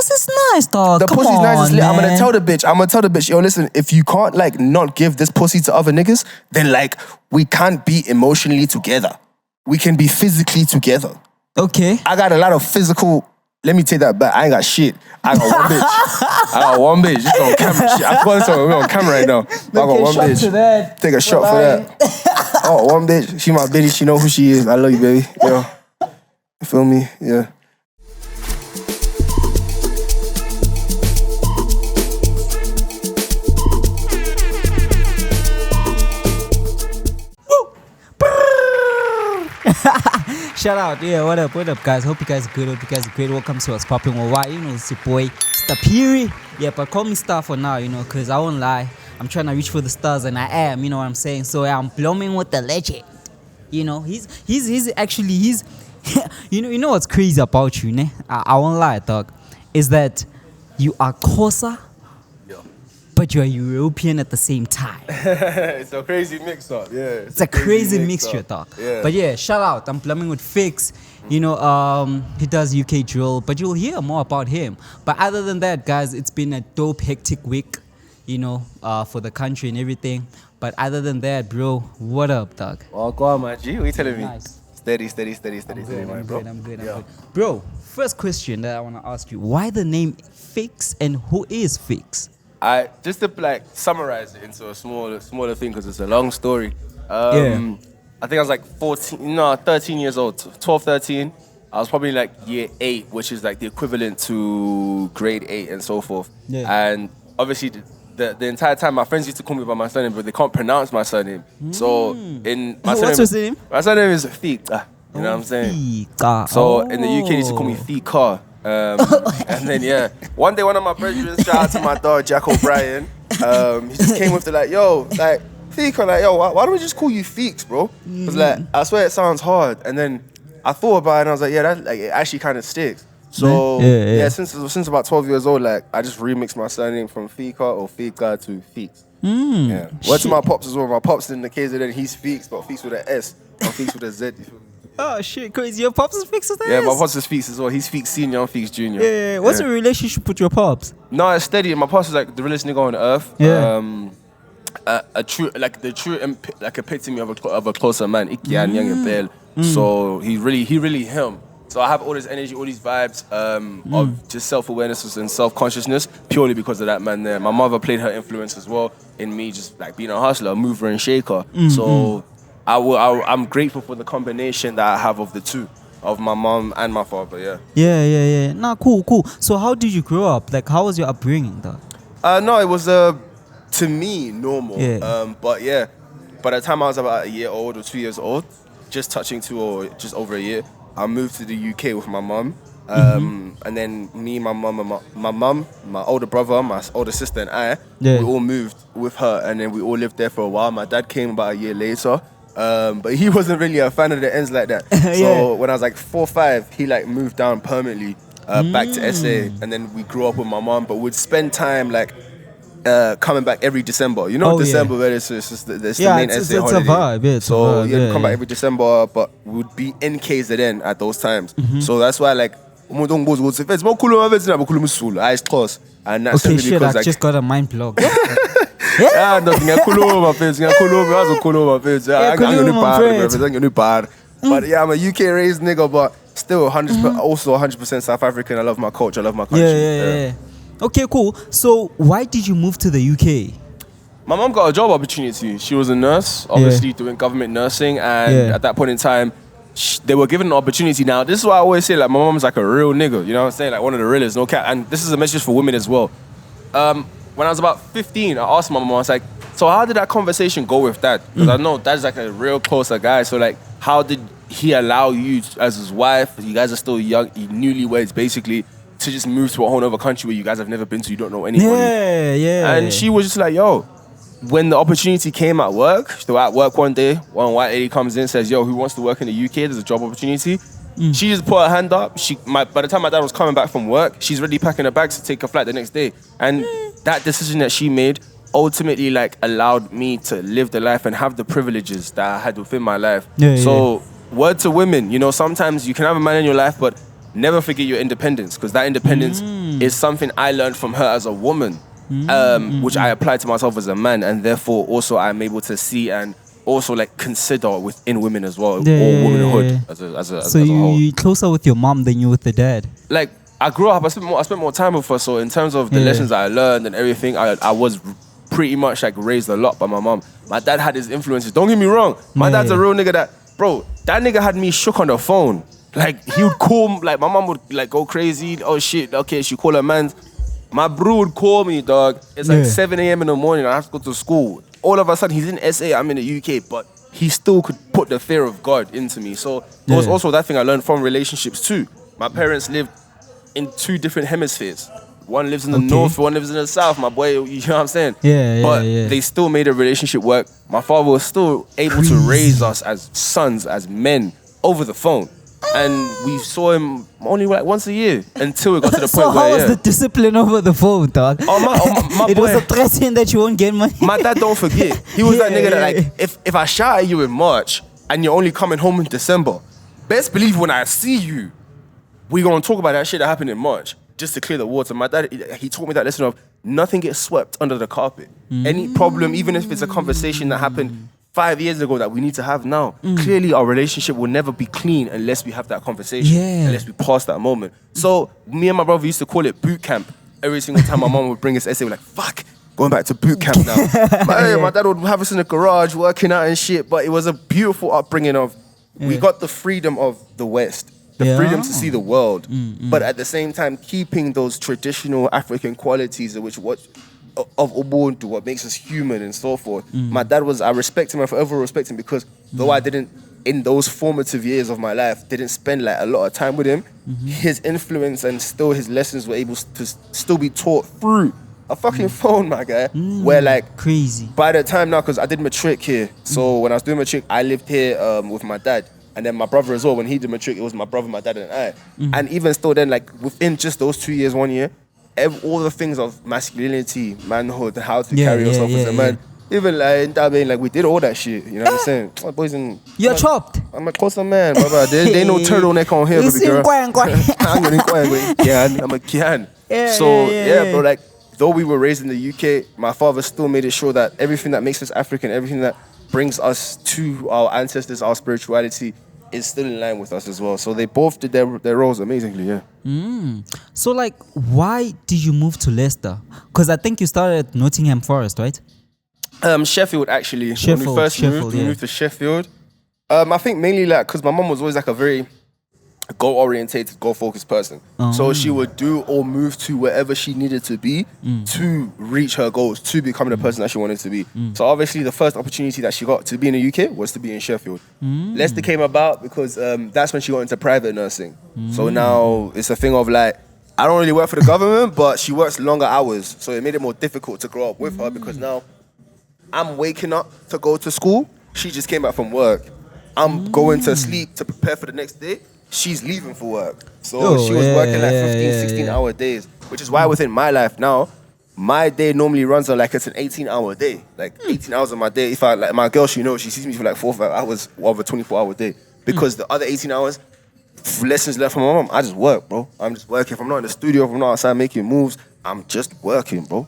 pussy's nice, dog. The Come pussy's on, nice. man. I'm gonna tell the bitch, yo, listen, if you can't like not give this pussy to other niggas, then like we can't be emotionally together. We can be physically together. Okay. I got a lot of physical. Let me take that back. I ain't got shit. I got one bitch. Just on camera. Shit. I forgot something. We're on camera right now. I got one bitch. Take a shot for that. Oh, one bitch. She my bitch. She know who she is. I love you, baby. Yo. You feel me? Yeah. Shout out, what up, guys? Hope you guys are good. Hope you guys are great. Welcome to Whatspoppin. Why? It's your boy, Mr. Phiri. Yeah, but call me Star for now, because I won't lie. I'm trying to reach for the stars, and I am. You know what I'm saying? So I'm blooming with the legend. He's actually you know what's crazy about you, ne? I won't lie, dog. Is that you are Xhosa, but you're European at the same time. It's a crazy mix-up, yeah. It's a crazy mixture, dog. Yeah. But yeah, shout out. I'm plumbing with Ficz. He does UK drill, but you'll hear more about him. But other than that, guys, it's been a dope, hectic week, for the country and everything. But other than that, bro, what up, dog? Oh, go on, my G. What are you telling me? Nice. Steady, I'm bro. good. Bro, first question that I want to ask you. Why the name Ficz and who is Ficz? Just to summarize it into a smaller thing because it's a long story. I think I was 13 years old, 12, 13. I was probably year 8, which is the equivalent to grade 8 and so forth. Yeah. And obviously the entire time my friends used to call me by my surname, but they can't pronounce my surname. So in my surname, what's your name? My surname is Ficz. You know what I'm saying? So in the UK, they used to call me Ficz. And then one day one of my brethren, shout out to my dog Jacquel, he just came with Ficz, why don't we just call you Ficz, bro? Because I swear it sounds hard. And then I thought about it and I was like, it actually kind of sticks. So since about 12 years old, I just remixed my surname from Ficz or Ficz to Ficz. Yeah. Word to my pops as well. My pops in the KZN, he's Ficz, but Ficz with an S, or Ficz with a Z. Oh shit, crazy. Your pops is Ficz with that? Yeah, my pops is Ficz as well. He's Ficz Senior, I'm Ficz Junior. Yeah. What's your relationship with your pops? No, it's steady. My pops is the realest nigga on earth. Yeah. A true epitome of a closer man. So he really him. So I have all this energy, all these vibes of just self-awareness and self-consciousness purely because of that man there. My mother played her influence as well in me just being a hustler, a mover and shaker. So I'm grateful for the combination that I have of the two, of my mom and my father, Yeah. Nah, cool. So how did you grow up? How was your upbringing, though? No, it was, to me, normal. Yeah. But yeah, by the time I was about a year old or 2 years old, just touching 2 or just over a year, I moved to the UK with my mum. And then me, my mum, and my older brother, my older sister, and we all moved with her. And then we all lived there for a while. My dad came about a year later. But he wasn't really a fan of the ends like that. So when I was 4 or 5, he moved down permanently back to SA. And then we grew up with my mom, but we'd spend time coming back every December. December where it's just the main SA holiday. It's a vibe. So we'd come back every December, but we'd be in KZN at those times. So that's why and that's okay, simply shit, because I just got a mind block. Nothing. But yeah, I'm a UK raised nigga, but still 100%, also 100% South African. I love my culture. I love my country. Yeah. Okay, cool. So why did you move to the UK? My mom got a job opportunity. She was a nurse, obviously doing government nursing, and at that point in time, they were given an opportunity. Now, this is why I always say, my mom's a real nigga, you know what I'm saying? One of the realest, no cap. And this is a message for women as well. When I was about 15, I asked my mom, I was like, so how did that conversation go with dad? Because I know dad's a real closer guy, so how did he allow you as his wife, you guys are still young, newlyweds basically, to just move to a whole other country where you guys have never been to, you don't know anybody? Yeah. And she was just yo, when the opportunity came at work, they were at work one day, one white lady comes in, says, yo, who wants to work in the UK? There's a job opportunity. She just put her hand up. By the time my dad was coming back from work, she's already packing her bags to take a flight the next day. And that decision that she made ultimately allowed me to live the life and have the privileges that I had within my life. Word to women, sometimes you can have a man in your life, but never forget your independence, because that independence is something I learned from her as a woman, which I applied to myself as a man, and therefore also I'm able to see and also like consider within women as well, or womanhood as a So whole. you're closer with your mom than you with the dad. Like I grew up, I spent more time with her, so in terms of the lessons I learned and everything, I was pretty much like raised a lot by my mom. My dad had his influences. Don't get me wrong, my dad's a real nigga that, bro, that nigga had me shook on the phone. Like he would call, like my mom would like go crazy. Oh shit, okay, she call her man. My bro would call me, dog. It's like 7 a.m. in the morning. I have to go to school. All of a sudden, he's in SA. I'm in the UK, but he still could put the fear of God into me. So there was also that thing I learned from relationships too. My parents lived in 2 different hemispheres. One lives in the north, one lives in the south. My boy, you know what I'm saying? But they still made a relationship work. My father was still able to raise us as sons, as men, over the phone. And we saw him only like once a year until it got to the point where. So how was the discipline over the phone, dog? My it boy, was a threat that you won't get money. My dad, don't forget, he was that nigga that like, if I shout at you in March and you're only coming home in December, best believe when I see you, we gonna talk about that shit that happened in March just to clear the water. My dad, he taught me that lesson of nothing gets swept under the carpet. Any problem, even if it's a conversation that happened 5 years ago that we need to have now, clearly our relationship will never be clean unless we have that conversation, unless we pass that moment. So me and my brother used to call it boot camp. Every single time my mom would bring us essay, we're like, fuck, going back to boot camp now. My dad would have us in the garage working out and shit, but it was a beautiful upbringing of, we got the freedom of the West, the freedom to see the world, but at the same time keeping those traditional African qualities of Ubuntu, what makes us human and so forth. My dad I respect him, I forever respect him, because though I didn't, in those formative years of my life, didn't spend like a lot of time with him, his influence and still his lessons were able to still be taught through a fucking phone, my guy. Where like, crazy. By the time now, because I did matric here, so when I was doing matric, I lived here with my dad. And then my brother as well, when he did matric, it was my brother, my dad, and I. And even still then, like within just those 2 years, 1 year, all the things of masculinity, manhood, how to carry yourself as a man, even like in Dabbing, like we did all that shit. You know what I'm saying? My boys in. You're chopped. I'm a closer man, brother. There ain't no turtleneck on here, baby girl. I'm a kian. Bro, like though we were raised in the UK, my father still made it sure that everything that makes us African, everything that brings us to our ancestors, our spirituality, is still in line with us as well. So they both did their roles amazingly, So like, why did you move to Leicester? Because I think you started at Nottingham Forest, right? Sheffield, actually. When we first moved, we moved to Sheffield. I think mainly like because my mom was always like a very goal-orientated, goal-focused person. So she would do or move to wherever she needed to be to reach her goals, to become the person that she wanted to be. So obviously the first opportunity that she got to be in the UK was to be in Sheffield. Leicester came about because that's when she got into private nursing. So now it's a thing of like, I don't really work for the government, but she works longer hours. So it made it more difficult to grow up with her, because now I'm waking up to go to school. She just came back from work. I'm going to sleep to prepare for the next day. She's leaving for work. So she was working like 15, 16-hour days, which is why within my life now, my day normally runs on like it's an 18-hour day. Like 18 hours of my day. If I, like my girl, she knows, she sees me for like 4 or 5 hours of a 24-hour day. Because the other 18 hours, lessons left from my mom, I just work, bro. I'm just working. If I'm not in the studio, if I'm not outside making moves, I'm just working, bro.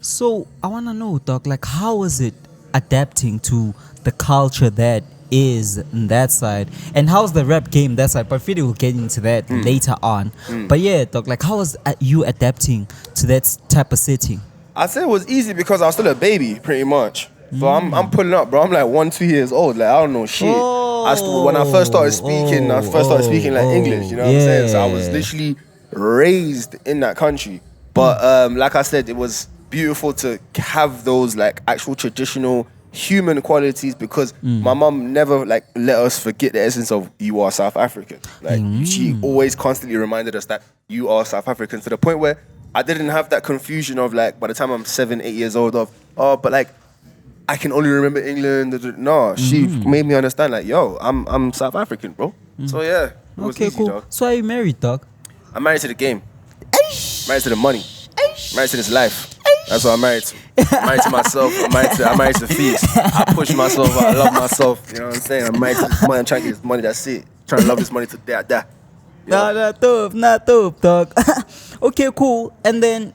So I want to know, Doc, like how was it adapting to the culture that is in that side, and how's the rap game that side? But Phiri will get into that later on. But yeah, Doc, like how was you adapting to that type of setting? I'd say it was easy because I was still a baby, pretty much. So I'm pulling up, bro. I'm like 1, 2 years old. Like I don't know shit. When I first started speaking, like English. You know what I'm saying? So I was literally raised in that country. But like I said, it was beautiful to have those like actual traditional human qualities, because my mom never like let us forget the essence of you are South African. Like she always constantly reminded us that you are South African, to the point where I didn't have that confusion of like, by the time I'm 7, 8 years old, of but like I can only remember England. No, she made me understand like, yo, I'm South African, bro. So yeah, it was easy, cool. dog. So are you married, Doc? I'm married to the game. Married to the money. Married to this life. That's what I'm married to. I'm married to myself. I'm married to Ficz. I push myself. I love myself. You know what I'm saying? I'm married to this money. I'm trying to get this money. That's it. Trying to love this money to day I die. Nah, not dope, dog. Okay, cool. And then,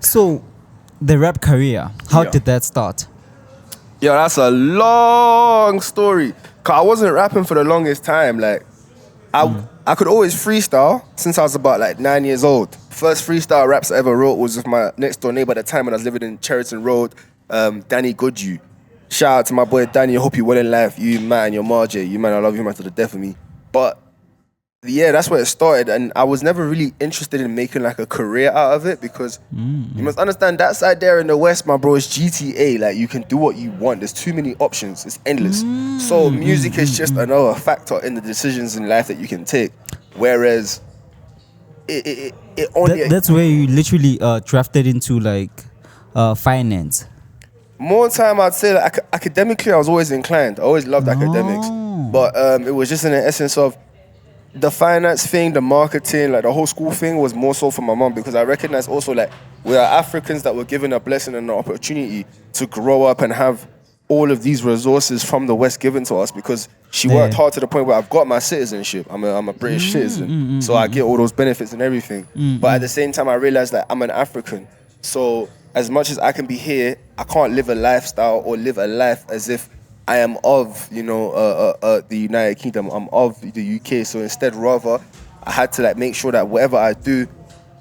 so the rap career, how Yeah. did that start? Yeah, that's a long story. Cause I wasn't rapping for the longest time. Like, I could always freestyle since I was about like 9 years old. First freestyle raps I ever wrote was with my next door neighbor at the time when I was living in Cheriton Road, Danny Goodyew. Shout out to my boy Danny. I hope you're well in life. You man, you're Marjay. You man, I love you man to the death of me. But yeah, that's where it started, and I was never really interested in making like a career out of it because you must understand that side there in the West, my bro, is GTA. Like you can do what you want. There's too many options. It's endless. So music is just another factor in the decisions in life that you can take. Whereas it only That's where you literally drafted into like finance. more time I'd say like academically I was always inclined. I always loved academics, but it was just in the essence of the finance thing, the marketing, like the whole school thing was more so for my mom because I recognize also like we are Africans that were given a blessing and an opportunity to grow up and have all of these resources from the West given to us because she worked hard to the point where I've got my citizenship. I'm a British citizen, so I get all those benefits and everything. But at the same time, I realized that I'm an African. So as much as I can be here, I can't live a lifestyle or live a life as if I am of, the United Kingdom. I'm of the UK. So instead, rather, I had to like make sure that whatever I do,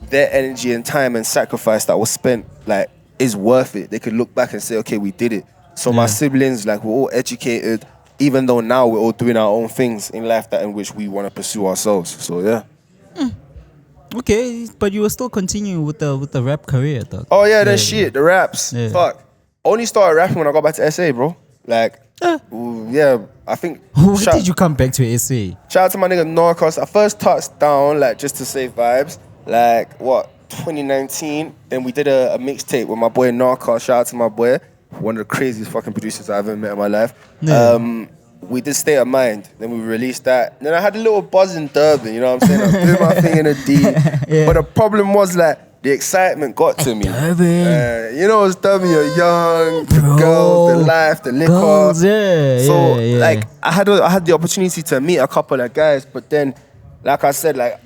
their energy and time and sacrifice that was spent like is worth it. They could look back and say, okay, we did it. So my siblings, like, we're all educated, even though now we're all doing our own things in life that in which we want to pursue ourselves. So yeah. Okay, but you were still continuing with the rap career, dog. Oh yeah, then shit, the raps. Yeah. Fuck. Only started rapping when I got back to SA, bro. Like, yeah, I think. When did you come back to SA? Shout out to my nigga Narcos. I first touched down, like, just to save vibes, like, 2019. Then we did a mixtape with my boy Narcos. Shout out to my boy. One of the craziest fucking producers I've ever met in my life. Yeah. We did State of Mind. Then we released that. Then I had a little buzz in Durban, you know what I'm saying? I was doing my thing in a D. Yeah. But the problem was, like, the excitement got to me. Durban. You know, it's Durban, you're young, the Bro. girls, the life, the liquor. Girls, So, yeah. like, I had the opportunity to meet a couple of guys, but then, like I said, like,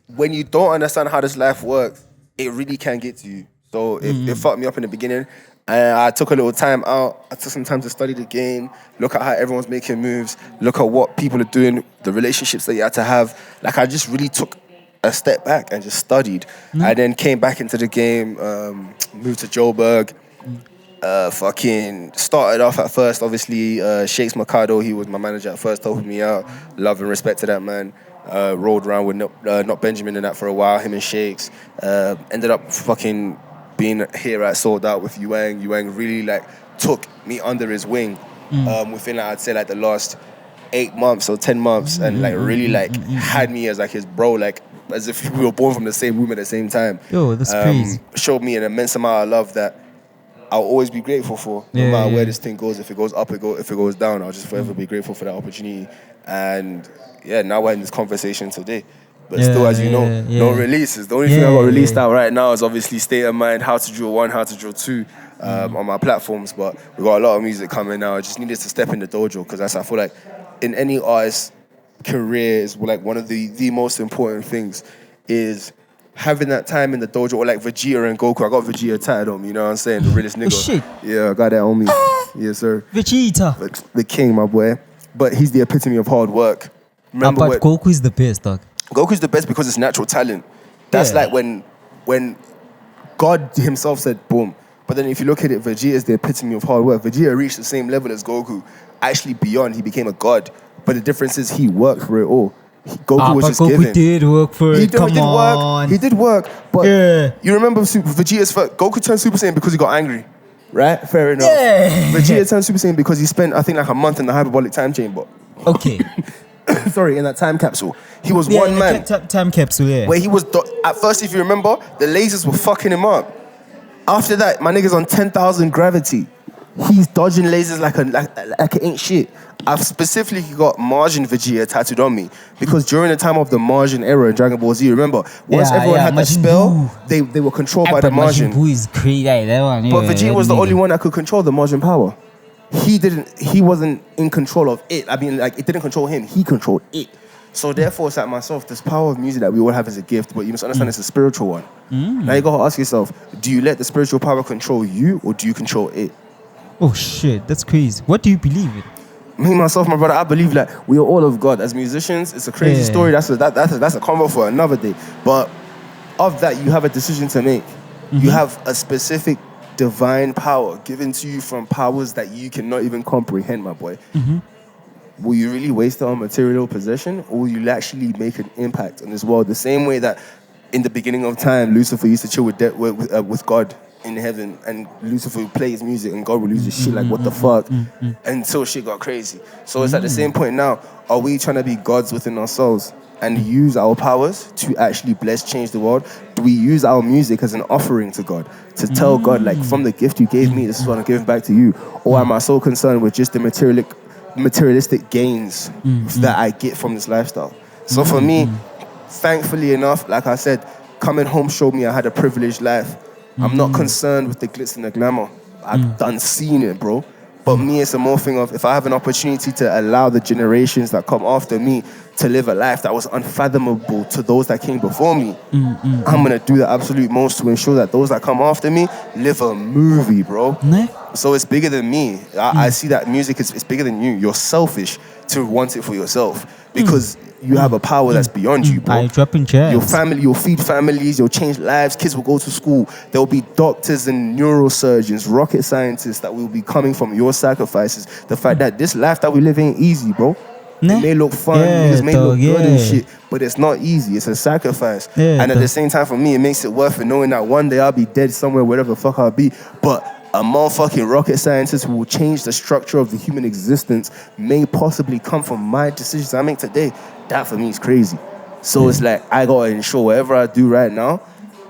when you don't understand how this life works, it really can get to you. So it fucked me up in the beginning. I took a little time out. I took some time to study the game, look at how everyone's making moves, look at what people are doing, the relationships that you had to have. Like, I just really took a step back and just studied. I then came back into the game, moved to Joburg, fucking started off at first, obviously, Shakes Mercado, he was my manager at first, helping me out. Love and respect to that man. Rolled around with Not Benjamin and that for a while, him and Shakes. Ended up fucking being here at Sold Out with Yuang. Yuang really like took me under his wing within like, I'd say like the last 8 months or 10 months and like really like had me as like his bro, like as if we were born from the same womb at the same time. Yo, that's crazy. Showed me an immense amount of love that I'll always be grateful for, no matter where this thing goes. If it goes up, if it goes down, I'll just forever be grateful for that opportunity. And yeah, now we're in this conversation today. But still, as you know, no releases. The only thing I got released out right now is obviously State of Mind, How to Draw 1, How to Draw 2 on my platforms. But we got a lot of music coming now. I just needed to step in the dojo because I feel like in any artist's career is like one of the most important things is having that time in the dojo, or like Vegeta and Goku. I got Vegeta tatted on me, you know what I'm saying? The realest nigga. Oh, shit. Yeah, I got that on me. Yes, sir. Vegeta. But the king, my boy. But he's the epitome of hard work. Remember But Goku is the best, dog. Goku's the best because it's natural talent. That's like when God himself said, boom. But then if you look at it, Vegeta is the epitome of hard work. Vegeta reached the same level as Goku. Actually beyond, he became a god. But the difference is he worked for it all. Goku was just Goku given. did work for it. Come on. He did work. But you remember Vegeta's first, Goku turned Super Saiyan because he got angry. Right? Fair enough. Yeah. Vegeta turned Super Saiyan because he spent, I think, like a month in the hyperbolic time chamber. Okay. Sorry, in that time capsule. He was one man. Time capsule, yeah. Where he was, at first, if you remember, the lasers were fucking him up. After that, my nigga's on 10,000 gravity. He's dodging lasers like it ain't shit. I've specifically got Margin Vegeta tattooed on me because during the time of the Margin era in Dragon Ball Z, remember, once everyone had that spell, they were controlled by the Margin. Majin Buu is crazy, that one. But Vegeta was the only one that could control the Margin power. He wasn't in control of it. I mean, like, it didn't control him. He controlled it. So therefore, it's like myself, this power of music that we all have is a gift, but you must understand it's a spiritual one. Now you gotta ask yourself, do you let the spiritual power control you, or do you control it? Oh shit, that's crazy. What do you believe in? Me, myself, my brother, I believe that we are all of God. As musicians, it's a crazy story. That's a convo for another day. But of that, you have a decision to make. You have a specific divine power given to you from powers that you cannot even comprehend, my boy. Will you really waste it on material possession, or will you actually make an impact on this world? The same way that in the beginning of time, Lucifer used to chill with God in heaven, and Lucifer would play his music and God would lose his shit like, what the fuck? Until shit got crazy. So it's at the same point now, are we trying to be gods within ourselves and use our powers to actually change the world? Do we use our music as an offering to God to tell God, like, from the gift you gave me, this is what I'm giving back to you? Or am I so concerned with just the materialistic gains that I get from this lifestyle? So for me, thankfully enough, like I said, coming home showed me I had a privileged life. I'm not concerned with the glitz and the glamour. I've done seen it, bro. But me, it's a more thing of, if I have an opportunity to allow the generations that come after me to live a life that was unfathomable to those that came before me, I'm going to do the absolute most to ensure that those that come after me live a movie, bro. So it's bigger than me. I see that music is bigger than you. You're selfish to want it for yourself, because you have a power that's beyond you, bro. Dropping jazz. Your family, you'll feed families, you'll change lives, kids will go to school. There will be doctors and neurosurgeons, rocket scientists that will be coming from your sacrifices. The fact that this life that we live ain't easy, bro. It may look fun, it may look good and shit, but it's not easy. It's a sacrifice. And at the same time, for me, it makes it worth it, knowing that one day I'll be dead somewhere, wherever the fuck I'll be. But a motherfucking rocket scientist who will change the structure of the human existence may possibly come from my decisions I make today. That for me is crazy. So it's like, I gotta ensure whatever I do right now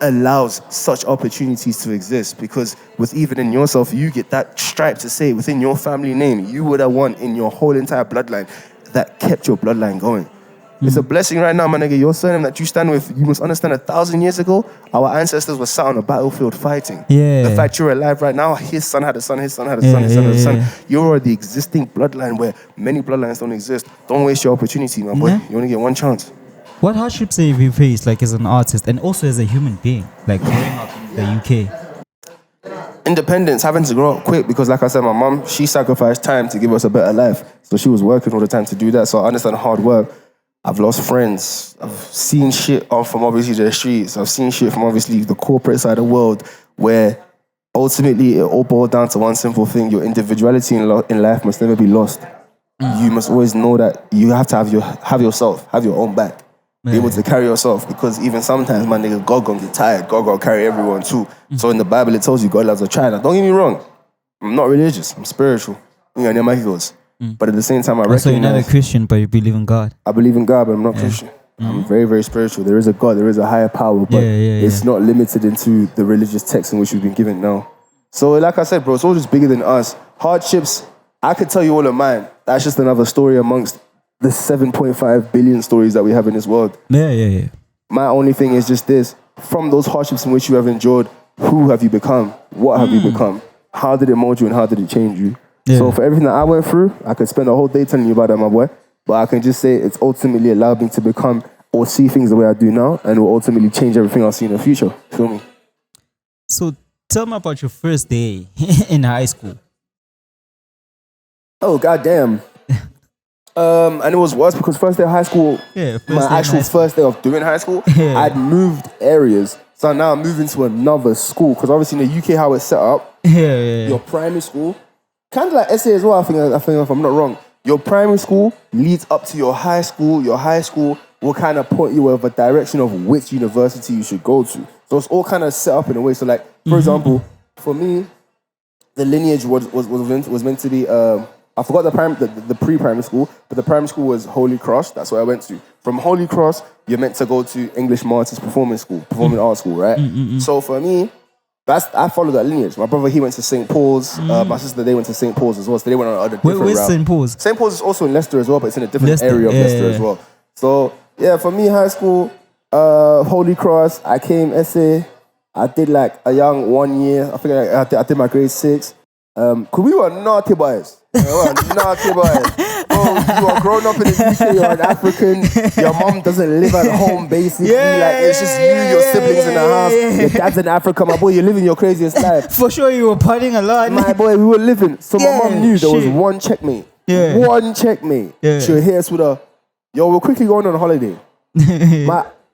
allows such opportunities to exist, because with even in yourself, you get that stripe to say within your family name, you were the one in your whole entire bloodline that kept your bloodline going. It's a blessing right now, my nigga. Your surname that you stand with, you must understand, 1,000 years ago, our ancestors were sat on a battlefield fighting. The fact you're alive right now, his son had a son, his son had a son, his son had a son. You're the existing bloodline where many bloodlines don't exist. Don't waste your opportunity, my boy. You only get one chance. What hardships have you faced, like, as an artist and also as a human being, like growing up in the UK? Independence, having to grow up quick, because like I said, my mom, she sacrificed time to give us a better life. So she was working all the time to do that. So I understand hard work. I've lost friends. I've seen shit from obviously the streets. I've seen shit from obviously the corporate side of the world, where ultimately it all boiled down to one simple thing. Your individuality in life must never be lost. You must always know that you have to have yourself, have your own back. Be able to carry yourself, because even sometimes, my nigga, God gonna get tired. God gonna carry everyone too. So in the Bible, it tells you God loves a child. Now, don't get me wrong. I'm not religious. I'm spiritual. You know, my goes. But at the same time, I recognize... So you're not a Christian, but you believe in God. I believe in God, but I'm not Christian. I'm very, very spiritual. There is a God. There is a higher power, but it's not limited into the religious text in which we've been given now. So like I said, bro, it's all just bigger than us. Hardships, I could tell you all of mine. That's just another story amongst the 7.5 billion stories that we have in this world. My only thing is just this. From those hardships in which you have endured, who have you become? What have you become? How did it mold you and how did it change you? So for everything that I went through, I could spend a whole day telling you about that, my boy. But I can just say it's ultimately allowed me to become or see things the way I do now, and will ultimately change everything I'll see in the future. Feel me? So tell me about your first day in high school. Oh, goddamn. And it was worse because first day of high school, first day of doing high school, I'd moved areas. So now I'm moving to another school, because obviously in the UK how it's set up, your primary school, kind of like SA as well, I think if I'm not wrong. Your primary school leads up to your high school. Your high school will kind of point you with a direction of which university you should go to. So it's all kind of set up in a way. So like, for example, for me, the lineage was meant to be, I forgot the pre-primary school, but the primary school was Holy Cross. That's where I went to. From Holy Cross, you're meant to go to English Martyrs Performing School, Performing Arts School, right? So for me, I followed that lineage. My brother, he went to St. Paul's. My sister, they went to St. Paul's as well. So they went on a different route. Where's St. Paul's? St. Paul's is also in Leicester as well, but it's in a different area of Leicester as well. So yeah, for me, high school, Holy Cross, I came SA. I did like a young 1 year. I think I did my grade 6. Cause we were naughty boys. We were naughty boys. Oh, you are grown up in the UK, you're an African, your mom doesn't live at home basically. Like it's just you, your siblings in the house, your dad's in Africa, my boy, you're living your craziest life. For sure you were partying a lot. My boy, we were living. So my mom knew there was one checkmate. Yeah. One checkmate. Yeah. She'll hit us with a, yo, we're quickly going on a holiday.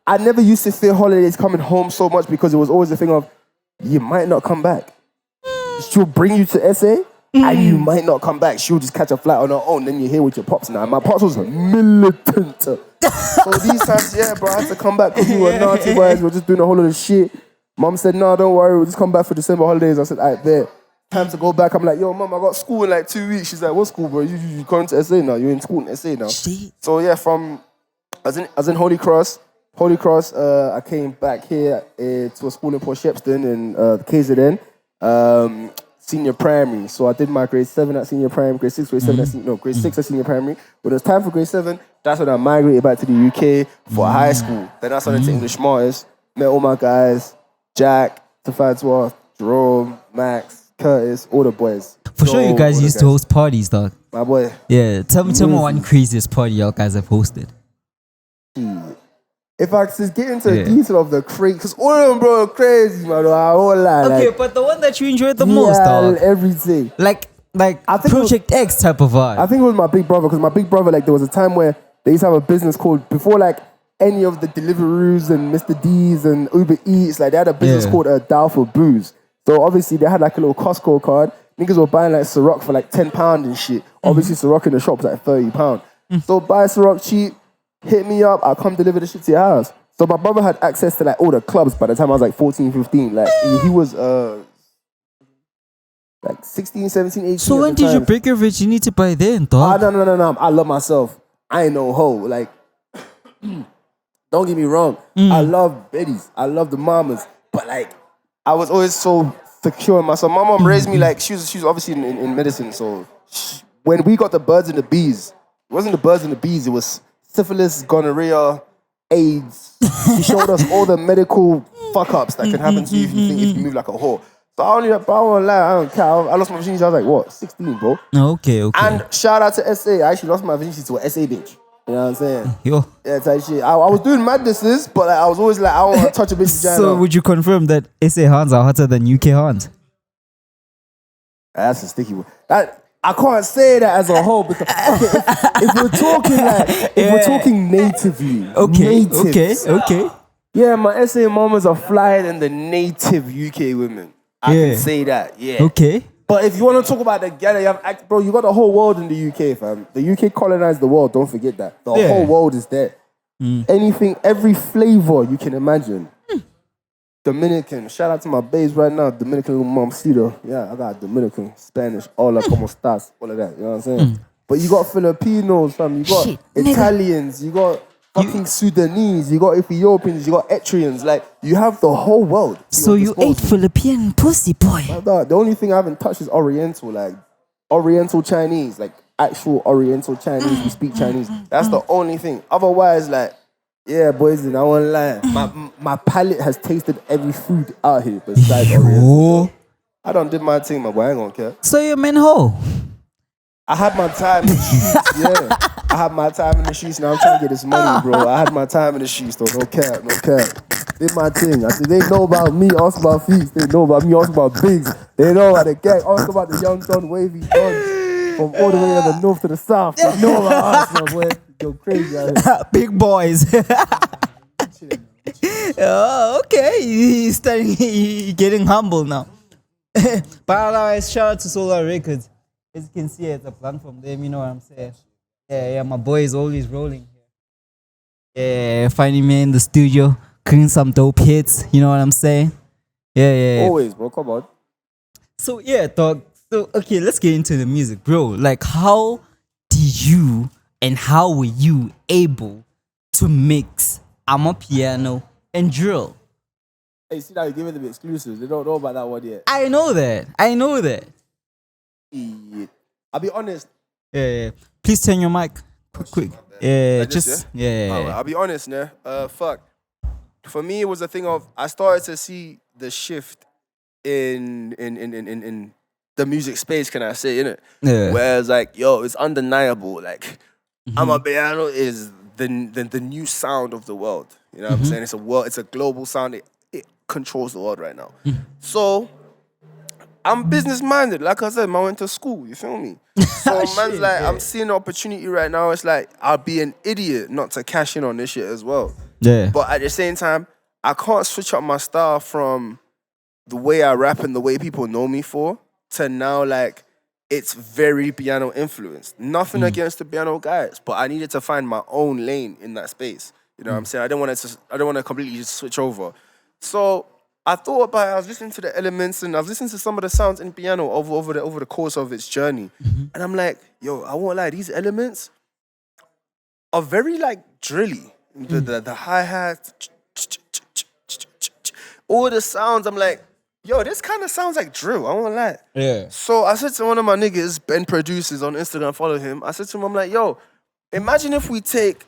I never used to fear holidays coming home so much because it was always a thing of, you might not come back. She'll bring you to SA and you might not come back. She'll just catch a flight on her own. Then you're here with your pops now. My pops was a militant. So these times, yeah, bro, I had to come back because we were naughty boys. We were just doing a whole lot of shit. Mom said, no, don't worry. We'll just come back for December holidays. I said, all right, there. Time to go back. I'm like, yo, mom, I got school in like 2 weeks. She's like, what school, bro? You going to SA now? You're in school in SA now. Shit. So yeah, I was in Holy Cross. I came back here to a school in Port Shepstone in KZN. Senior primary. So I did my grade 7 at senior primary, grade 6, grade 7 at grade 6 at senior primary. When it was time for grade 7, that's when I migrated back to the UK for high school. Then I started to English Martyrs, met all my guys, Jack, Tafadsworth, Jerome, Max, Curtis, all the boys. For sure you guys used to host parties, dog. My boy. Yeah, tell me one craziest party y'all guys have hosted. If I just get into the detail of the crazy, because all of them, bro, are crazy, man. I won't lie. Okay, like, but the one that you enjoyed the most, dog. Everything. Like I think Project X type of vibe. I think it was my big brother, because my big brother, like, there was a time where they used to have a business called, before, like, any of the Deliveroos and Mr. D's and Uber Eats, like, they had a business called Dial for Booze. So, obviously, they had, like, a little Costco card. Niggas were buying, like, Ciroc for, like, £10 and shit. Obviously, Ciroc in the shop was, like, £30. So, buy Ciroc cheap, hit me up, I'll come deliver the shit to your house. So my brother had access to like all the clubs by the time I was like 14, 15. Like he was like 16, 17, 18. So when did you break your virginity by then, dog? No. I love myself. I ain't no hoe. Like, don't get me wrong. I love Betty's. I love the mamas. But like, I was always so secure in myself. My mom raised me like, she was obviously in medicine. So when we got the birds and the bees, it wasn't the birds and the bees. It was syphilis, gonorrhea, AIDS. She showed us all the medical fuck-ups that can happen to you if you move like a whore. So I won't lie, I don't care. I lost my virginity, I was like, what, 16, bro? Okay. And shout out to SA. I actually lost my virginity to an SA bitch. You know what I'm saying? Yo. Yeah, type shit. I was doing madnesses, but like, I was always like, I want to touch a bitch vagina. So would you confirm that SA hands are hotter than UK hands? That's a sticky one. I can't say that as a whole because if we're talking like we're talking natively. Okay. Yeah, my SA mamas are flyer than the native UK women. I can say that. Yeah. Okay. But if you want to talk about the gala, bro, you got the whole world in the UK, fam. The UK colonized the world. Don't forget that. The whole world is there. Anything, every flavor you can imagine. Dominican. Shout out to my babes right now. Dominican little mamacita. Yeah, I got Dominican, Spanish, hola, como estás, all of that. You know what I'm saying? But you got Filipinos, fam. You got Italians. You got fucking Sudanese. You got Ethiopians. You got Eritreans. Like, you have the whole world. So you ate Philippine pussy, boy. The only thing I haven't touched is Oriental, like Oriental Chinese, like actual Oriental Chinese. We speak Chinese. That's the only thing. Otherwise, like, yeah, boys, and I won't lie. My palate has tasted every food out here besides Oriental. I done did my thing, my boy. I ain't gonna care. So you're man hoe? I had my time in the streets, yeah. I had my time in the streets. Now I'm trying to get this money, bro. I had my time in the streets, though. No cap. Did my thing. I said, they know about me, ask about Ficz. They know about me, ask about Biggs. They know about the gang, ask about the young Don, wavy Don. From all the way to the north to the south. They know about us, my boy. Go crazy out here. Big boys. Oh, okay. He's getting humble now. But otherwise, shout out to Solar Records. As you can see, it's a plan from them. You know what I'm saying? Yeah. My boy is always rolling here. Yeah, finding me in the studio, cooking some dope hits. You know what I'm saying? Yeah. Always, bro. Come on. So yeah, dog. So okay, let's get into the music, bro. Like, how did you and how were you able to mix Amapiano and drill? Hey, see now you're giving them exclusives. They don't know about that one yet. I know that. Yeah. I'll be honest. Yeah. Please turn your mic quick. Yeah, I'll be honest, nah. Fuck. For me, it was a thing of I started to see the shift in the music space, can I say, innit? Yeah. Whereas like, yo, it's undeniable. Like, Amapiano is the new sound of the world. You know what I'm saying? It's a global sound. It controls the world right now. So I'm business minded. Like I said, man, I went to school. You feel me? So man's Shit, like, yeah. I'm seeing an opportunity right now. It's like I'll be an idiot not to cash in on this shit as well. Yeah. But at the same time, I can't switch up my style from the way I rap and the way people know me for to now like it's very piano influenced. Nothing against the piano guys, but I needed to find my own lane in that space. You know what I'm saying? I don't want to completely just switch over. So I thought about it. I was listening to the elements and I was listening to some of the sounds in piano over the course of its journey. And I'm like, yo, I won't lie, these elements are very like drilly. The hi-hat, all the sounds, I'm like, yo, this kind of sounds like drill. I won't lie. Yeah. So I said to one of my niggas, Ben Producers on Instagram, follow him. I said to him, I'm like, yo, imagine if we take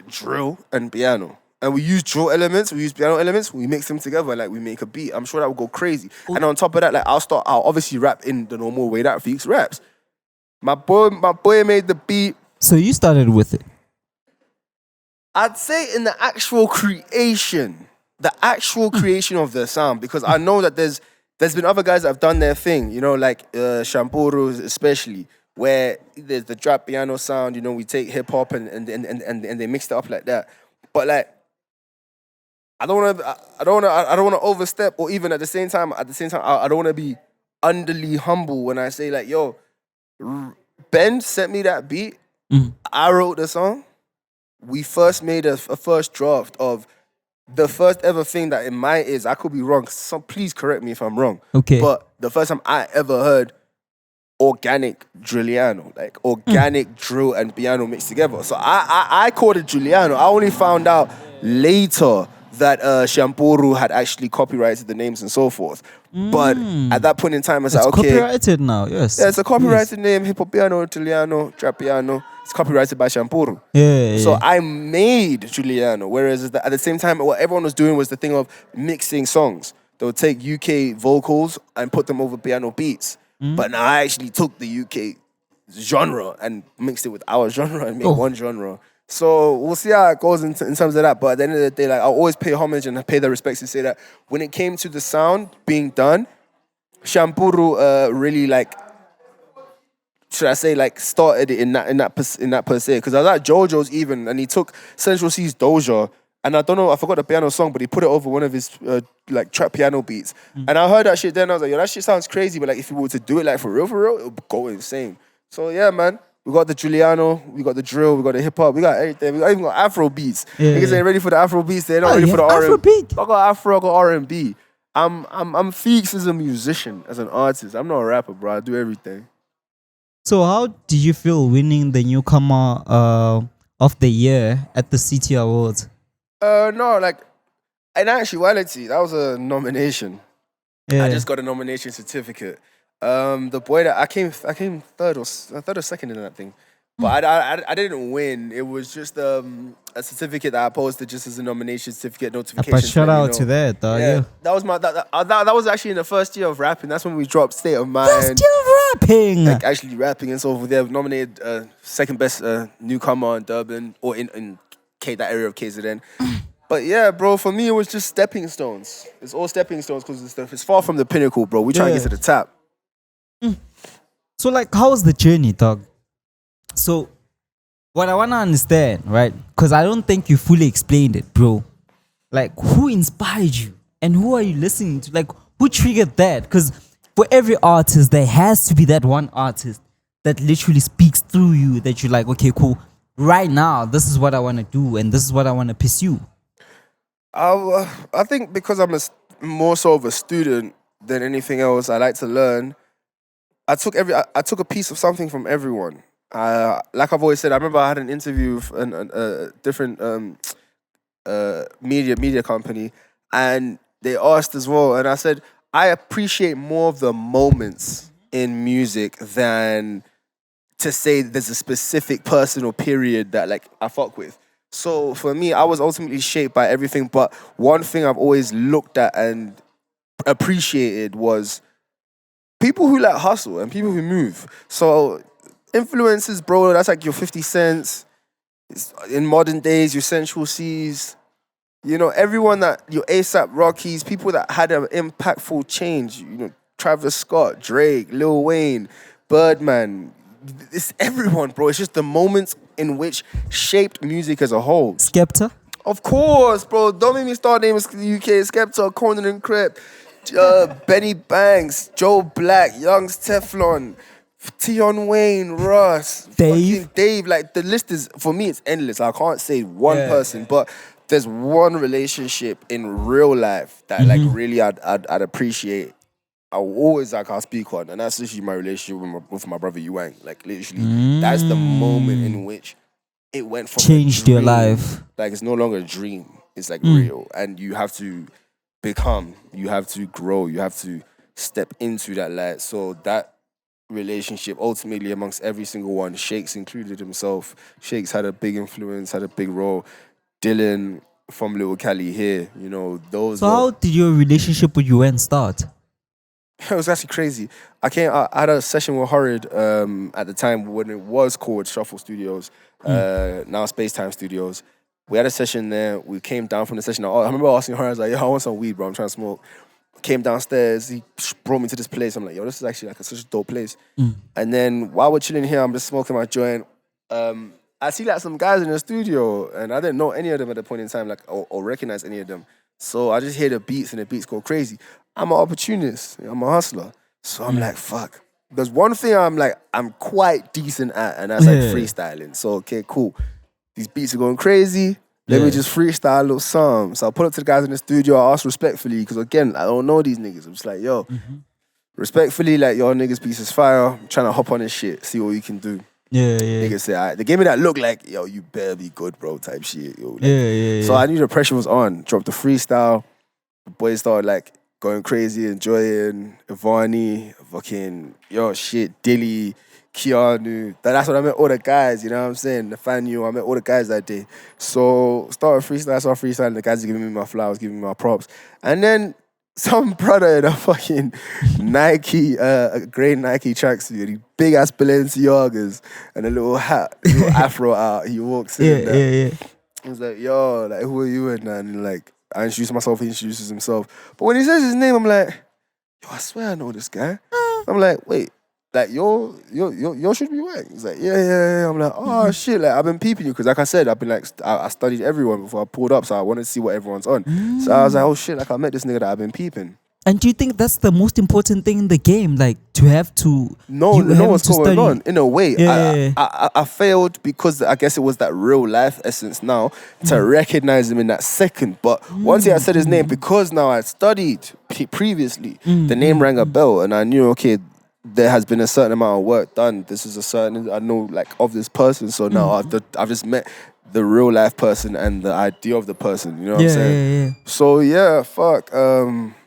drill and piano and we use drill elements, we use piano elements, we mix them together, like we make a beat. I'm sure that would go crazy. And on top of that, like I'll obviously rap in the normal way that Ficz raps. My boy made the beat. So you started with it. I'd say in the actual creation of the sound, because I know that there's been other guys that have done their thing, you know, like Shampuru especially, where there's the trap piano sound, you know, we take hip hop and they mix it up like that. But like, I don't want to overstep, or even at the same time, I don't want to be underly humble when I say like, yo, Ben sent me that beat, I wrote the song. We first made a first draft of the first ever thing that in my ears, I could be wrong, so please correct me if I'm wrong. Okay. But the first time I ever heard organic Giuliano, like organic drill and piano mixed together. So I called it Giuliano. I only found out later that Shampuru had actually copyrighted the names and so forth. But at that point in time, I was It's like, okay. copyrighted now, yes. Yeah, it's a copyrighted name, hip hop piano, Italiano, trap piano. It's copyrighted by Shampuru. Yeah. So I made Giuliano, whereas at the same time, what everyone was doing was the thing of mixing songs. They would take UK vocals and put them over piano beats. But now I actually took the UK genre and mixed it with our genre and made one genre. So we'll see how it goes in terms of that. But at the end of the day, like I'll always pay homage and pay the respects to say that when it came to the sound being done, Shampuru really like, should I say, like started it in that per se, because I was at JoJo's even, and he took Central C's Doja, and I don't know, I forgot the piano song, but he put it over one of his like trap piano beats, and I heard that shit then. I was like, yo, that shit sounds crazy, but like if you were to do it like for real, it would go insane. So yeah, man, we got the Giuliano, we got the drill, we got the hip hop, we got everything. We even got Afro beats. Niggas ain't ready for the Afro beats. They're not ready for the R&B. I got Afro, I got R&B. I'm Ficz as a musician, as an artist. I'm not a rapper, bro. I do everything. So how did you feel winning the newcomer of the year at the City Awards? No, like in actuality, that was a nomination. Yeah. I just got a nomination certificate. The boy that I came third or second in that thing, but I didn't win. It was just a certificate that I posted just as a nomination certificate notification. But shout out to that, dog. Yeah. That was that was actually in the first year of rapping. That's when we dropped State of Mind. First year of rapping. Like actually rapping and so forth. They nominated second best newcomer in Durban or in that area of KZN. But yeah, bro, for me it was just stepping stones. It's all stepping stones because it's far from the pinnacle, bro. We try to get to the top. So like, how was the journey, dog? So what I want to understand, right? Because I don't think you fully explained it, bro. Like, who inspired you? And who are you listening to? Like, who triggered that? Because for every artist, there has to be that one artist that literally speaks through you, that you're like, okay, cool. Right now, this is what I want to do and this is what I want to pursue. I think because I'm more so of a student than anything else, I like to learn. I took a piece of something from everyone. Like I've always said, I remember I had an interview with a different media company, and they asked as well, and I said I appreciate more of the moments in music than to say there's a specific person or period that like I fuck with. So for me, I was ultimately shaped by everything, but one thing I've always looked at and appreciated was people who like hustle and people who move. So influencers, bro, that's like your 50 Cents. In modern days, your Central C's. Everyone that your ASAP Rockies, people that had an impactful change. Travis Scott, Drake, Lil Wayne, Birdman. It's everyone, bro. It's just the moments in which shaped music as a whole. Skepta? Of course, bro. Don't make me start naming UK. Skepta, Conan and Crep, Benny Banks, Joe Black, Young's Teflon, Tion Wayne, Russ, Dave. Dave. Like, the list is, for me, it's endless. I can't say one person, but there's one relationship in real life that like really I'd appreciate. I'll speak on, and that's literally my relationship with my brother Yuang. Like, literally, that's the moment in which it went from changed your life. Like, it's no longer a dream. It's like real, and you have to become. You have to grow. You have to step into that light. So that relationship, ultimately, amongst every single one, Shakes included himself. Shakes had a big influence, had a big role. Dylan from Little Cali here, those. So how did your relationship with UN start? It was actually crazy. I had a session with Horrid at the time when it was called Shuffle Studios, now Space Time Studios. We had a session there. We came down from the session. I remember asking Horrid, I was like, yo, I want some weed, bro. I'm trying to smoke. Came downstairs. He brought me to this place. I'm like, yo, this is actually like such a dope place. And then while we're chilling here, I'm just smoking my joint. I see like some guys in the studio, and I didn't know any of them at the point in time, like or recognize any of them. So I just hear the beats, and the beats go crazy. I'm an opportunist. I'm a hustler. So I'm like, fuck. There's one thing I'm quite decent at, and that's like freestyling. So, okay, cool. These beats are going crazy. Let me just freestyle a little something. So I put up to the guys in the studio. I asked respectfully, because again, I don't know these niggas. I'm just like, yo, respectfully, like, your niggas piece is fire. I'm trying to hop on this shit, see what you can do. Niggas say, all right. They gave me that look like, yo, you better be good, bro, type shit. Yo, like, so I knew the pressure was on. Dropped the freestyle. The boys started like going crazy, enjoying Ivani, fucking, Dilly, Keanu. That's when I met all the guys, you know what I'm saying? Nathaniel, I met all the guys that day. So started freestyling, the guys are giving me my flowers, giving me my props. And then some brother in a fucking Nike, a grey Nike tracksuit, big ass Balenciagas, and a little hat, a little afro out. He walks in. He was like, yo, like, who are you? And like, I introduced myself, he introduces himself. But when he says his name, I'm like, yo, I swear I know this guy. I'm like, wait, like, you're Shouldbeyuang? He's like, yeah. I'm like, oh, shit, like, I've been peeping you. Because like I said, I've been like, I studied everyone before I pulled up, so I wanted to see what everyone's on. So I was like, oh, shit, like, I met this nigga that I've been peeping. And do you think that's the most important thing in the game? Like, to have to... No what's going on. In a way, I failed because I guess it was that real life essence now to recognize him in that second. But once he had said his name, because now I studied previously, the name rang a bell, and I knew, okay, there has been a certain amount of work done. This is a certain, I know, like, of this person. So now I've just met the real life person and the idea of the person. You know what I'm saying? So yeah, fuck.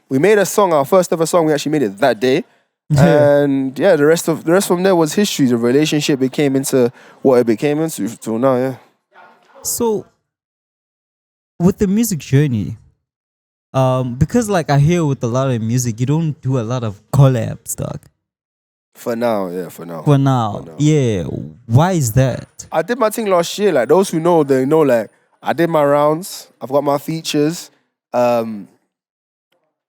We made a song, our first ever song. We actually made it that day, and yeah, the rest from there was history. The relationship became into what it became into till now. Yeah. So, with the music journey, because like I hear with a lot of music, you don't do a lot of collabs, dog. For now, yeah. For now, yeah. Why is that? I did my thing last year. Like, those who know, they know. Like, I did my rounds. I've got my features.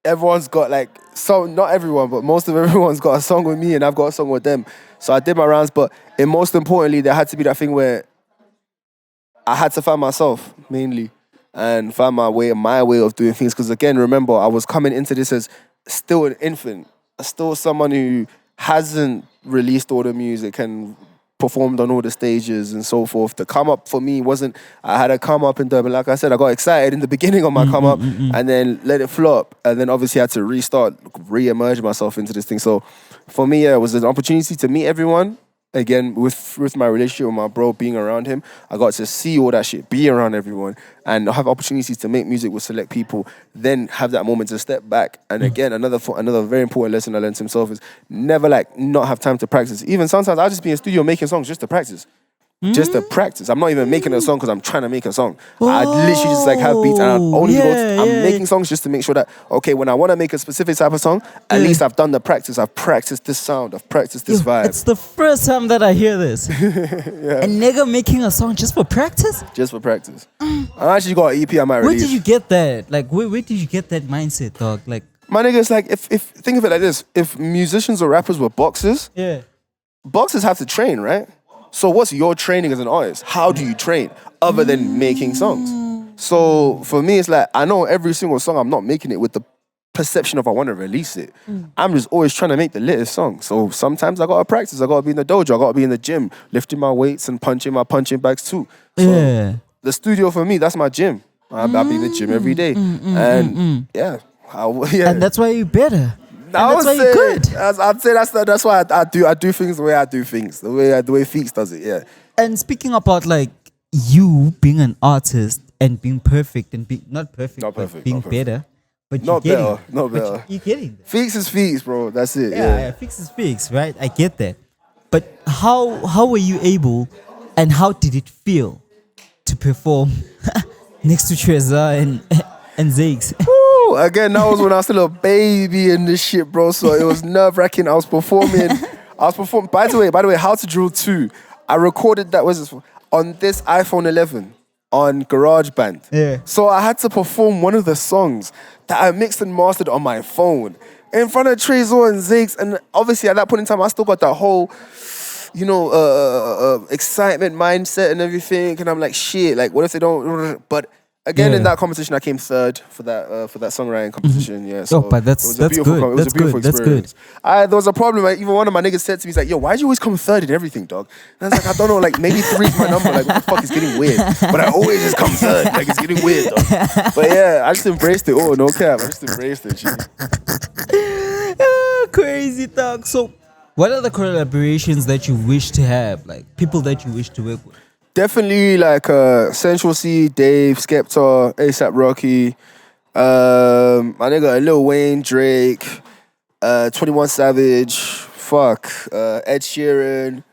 Everyone's got like some, not everyone, but most of everyone's got a song with me, and I've got a song with them. So I did my rounds, but most importantly, there had to be that thing where I had to find myself mainly and find my way of doing things. Because again, remember, I was coming into this as still an infant, still someone who hasn't released all the music and performed on all the stages and so forth. The come up for me wasn't, I had a come up in Durban. Like I said, I got excited in the beginning of my come up and then let it flop. And then obviously I had to restart, re-emerge myself into this thing. So for me, yeah, it was an opportunity to meet everyone. Again, with my relationship with my bro, being around him, I got to see all that shit, be around everyone, and have opportunities to make music with select people, then have that moment to step back. And again, another very important lesson I learned himself is never like not have time to practice. Even sometimes I'll just be in studio making songs just to practice. just to practice. I'm not even making a song because I'm trying to make a song. I literally just like have beats and I'm making songs just to make sure that, okay, when I want to make a specific type of song, at least I've done the practice. I've practiced this sound. I've practiced this vibe. It's the first time that I hear this. A nigga making a song just for practice? Just for practice. I actually got an EP I might release. Where did you get that? Like, where did you get that mindset, dog? Like, my nigga, it's like, if think of it like this. If musicians or rappers were boxers, boxers have to train, right? So what's your training as an artist? How do you train other than making songs? So for me, it's like, I know every single song I'm not making it with the perception of I want to release it. I'm just always trying to make the latest song. So sometimes I gotta practice. I gotta be in the dojo. I gotta be in the gym, lifting my weights and punching my punching bags too. So the studio for me, that's my gym. I be in the gym every day. And and that's why you're better. I'd say that's why I do things the way I do things, the way Ficz does it. Yeah. And speaking about like you being an artist and being perfect and being not perfect, being better, but not better. You're getting there. Ficz is Ficz, bro. That's it. Yeah, Ficz is Ficz, right? I get that. But how were you able, and how did it feel to perform next to Trezor and Zacquel? Again, that was when I was still a baby in this shit, bro. So it was nerve-wracking. I was performing. By the way, How to Drill 2. I recorded that on this iPhone 11 on GarageBand. Yeah. So I had to perform one of the songs that I mixed and mastered on my phone in front of Trezor and Zacquel. And obviously at that point in time, I still got that whole, excitement mindset and everything. And I'm like, shit, like what if they don't? But again, in that competition, I came third for that songwriting competition. Yeah, so but that's good. It was a beautiful experience. There was a problem. Like, even one of my niggas said to me, he's like, "Yo, why'd you always come third in everything, dog?" And I was like, "I don't know. Like maybe 3's my number. Like what the fuck is getting weird? But I always just come third. Like it's getting weird, dog." But yeah, I just embraced it. Oh, no cap. I just embraced it. Crazy, dog. So, what are the collaborations that you wish to have? Like people that you wish to work with? Definitely like Central C, Dave, Skepta, ASAP Rocky, my nigga Lil Wayne, Drake, 21 Savage, Ed Sheeran,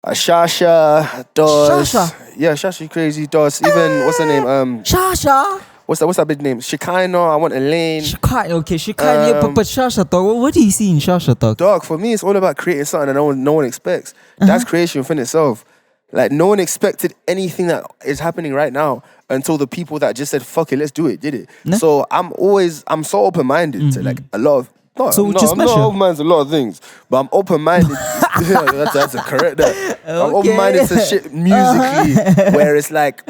Shasha, Doss. Yeah, Shasha crazy, Doss. Even what's her name? Shasha. What's that big name? Shekinah. I want Elaine. Shekinah. Yeah, but Shasha, dog. What do you see in Shasha, dog? Dog, for me, it's all about creating something that no one expects. That's creation within itself. Like, no one expected anything that is happening right now until the people that just said, fuck it, let's do it, did it. No? So I'm so open-minded to like a lot of, I'm not open-minded to a lot of things, but I'm open-minded. that's a correct that. Okay. I'm open-minded to shit musically where it's like,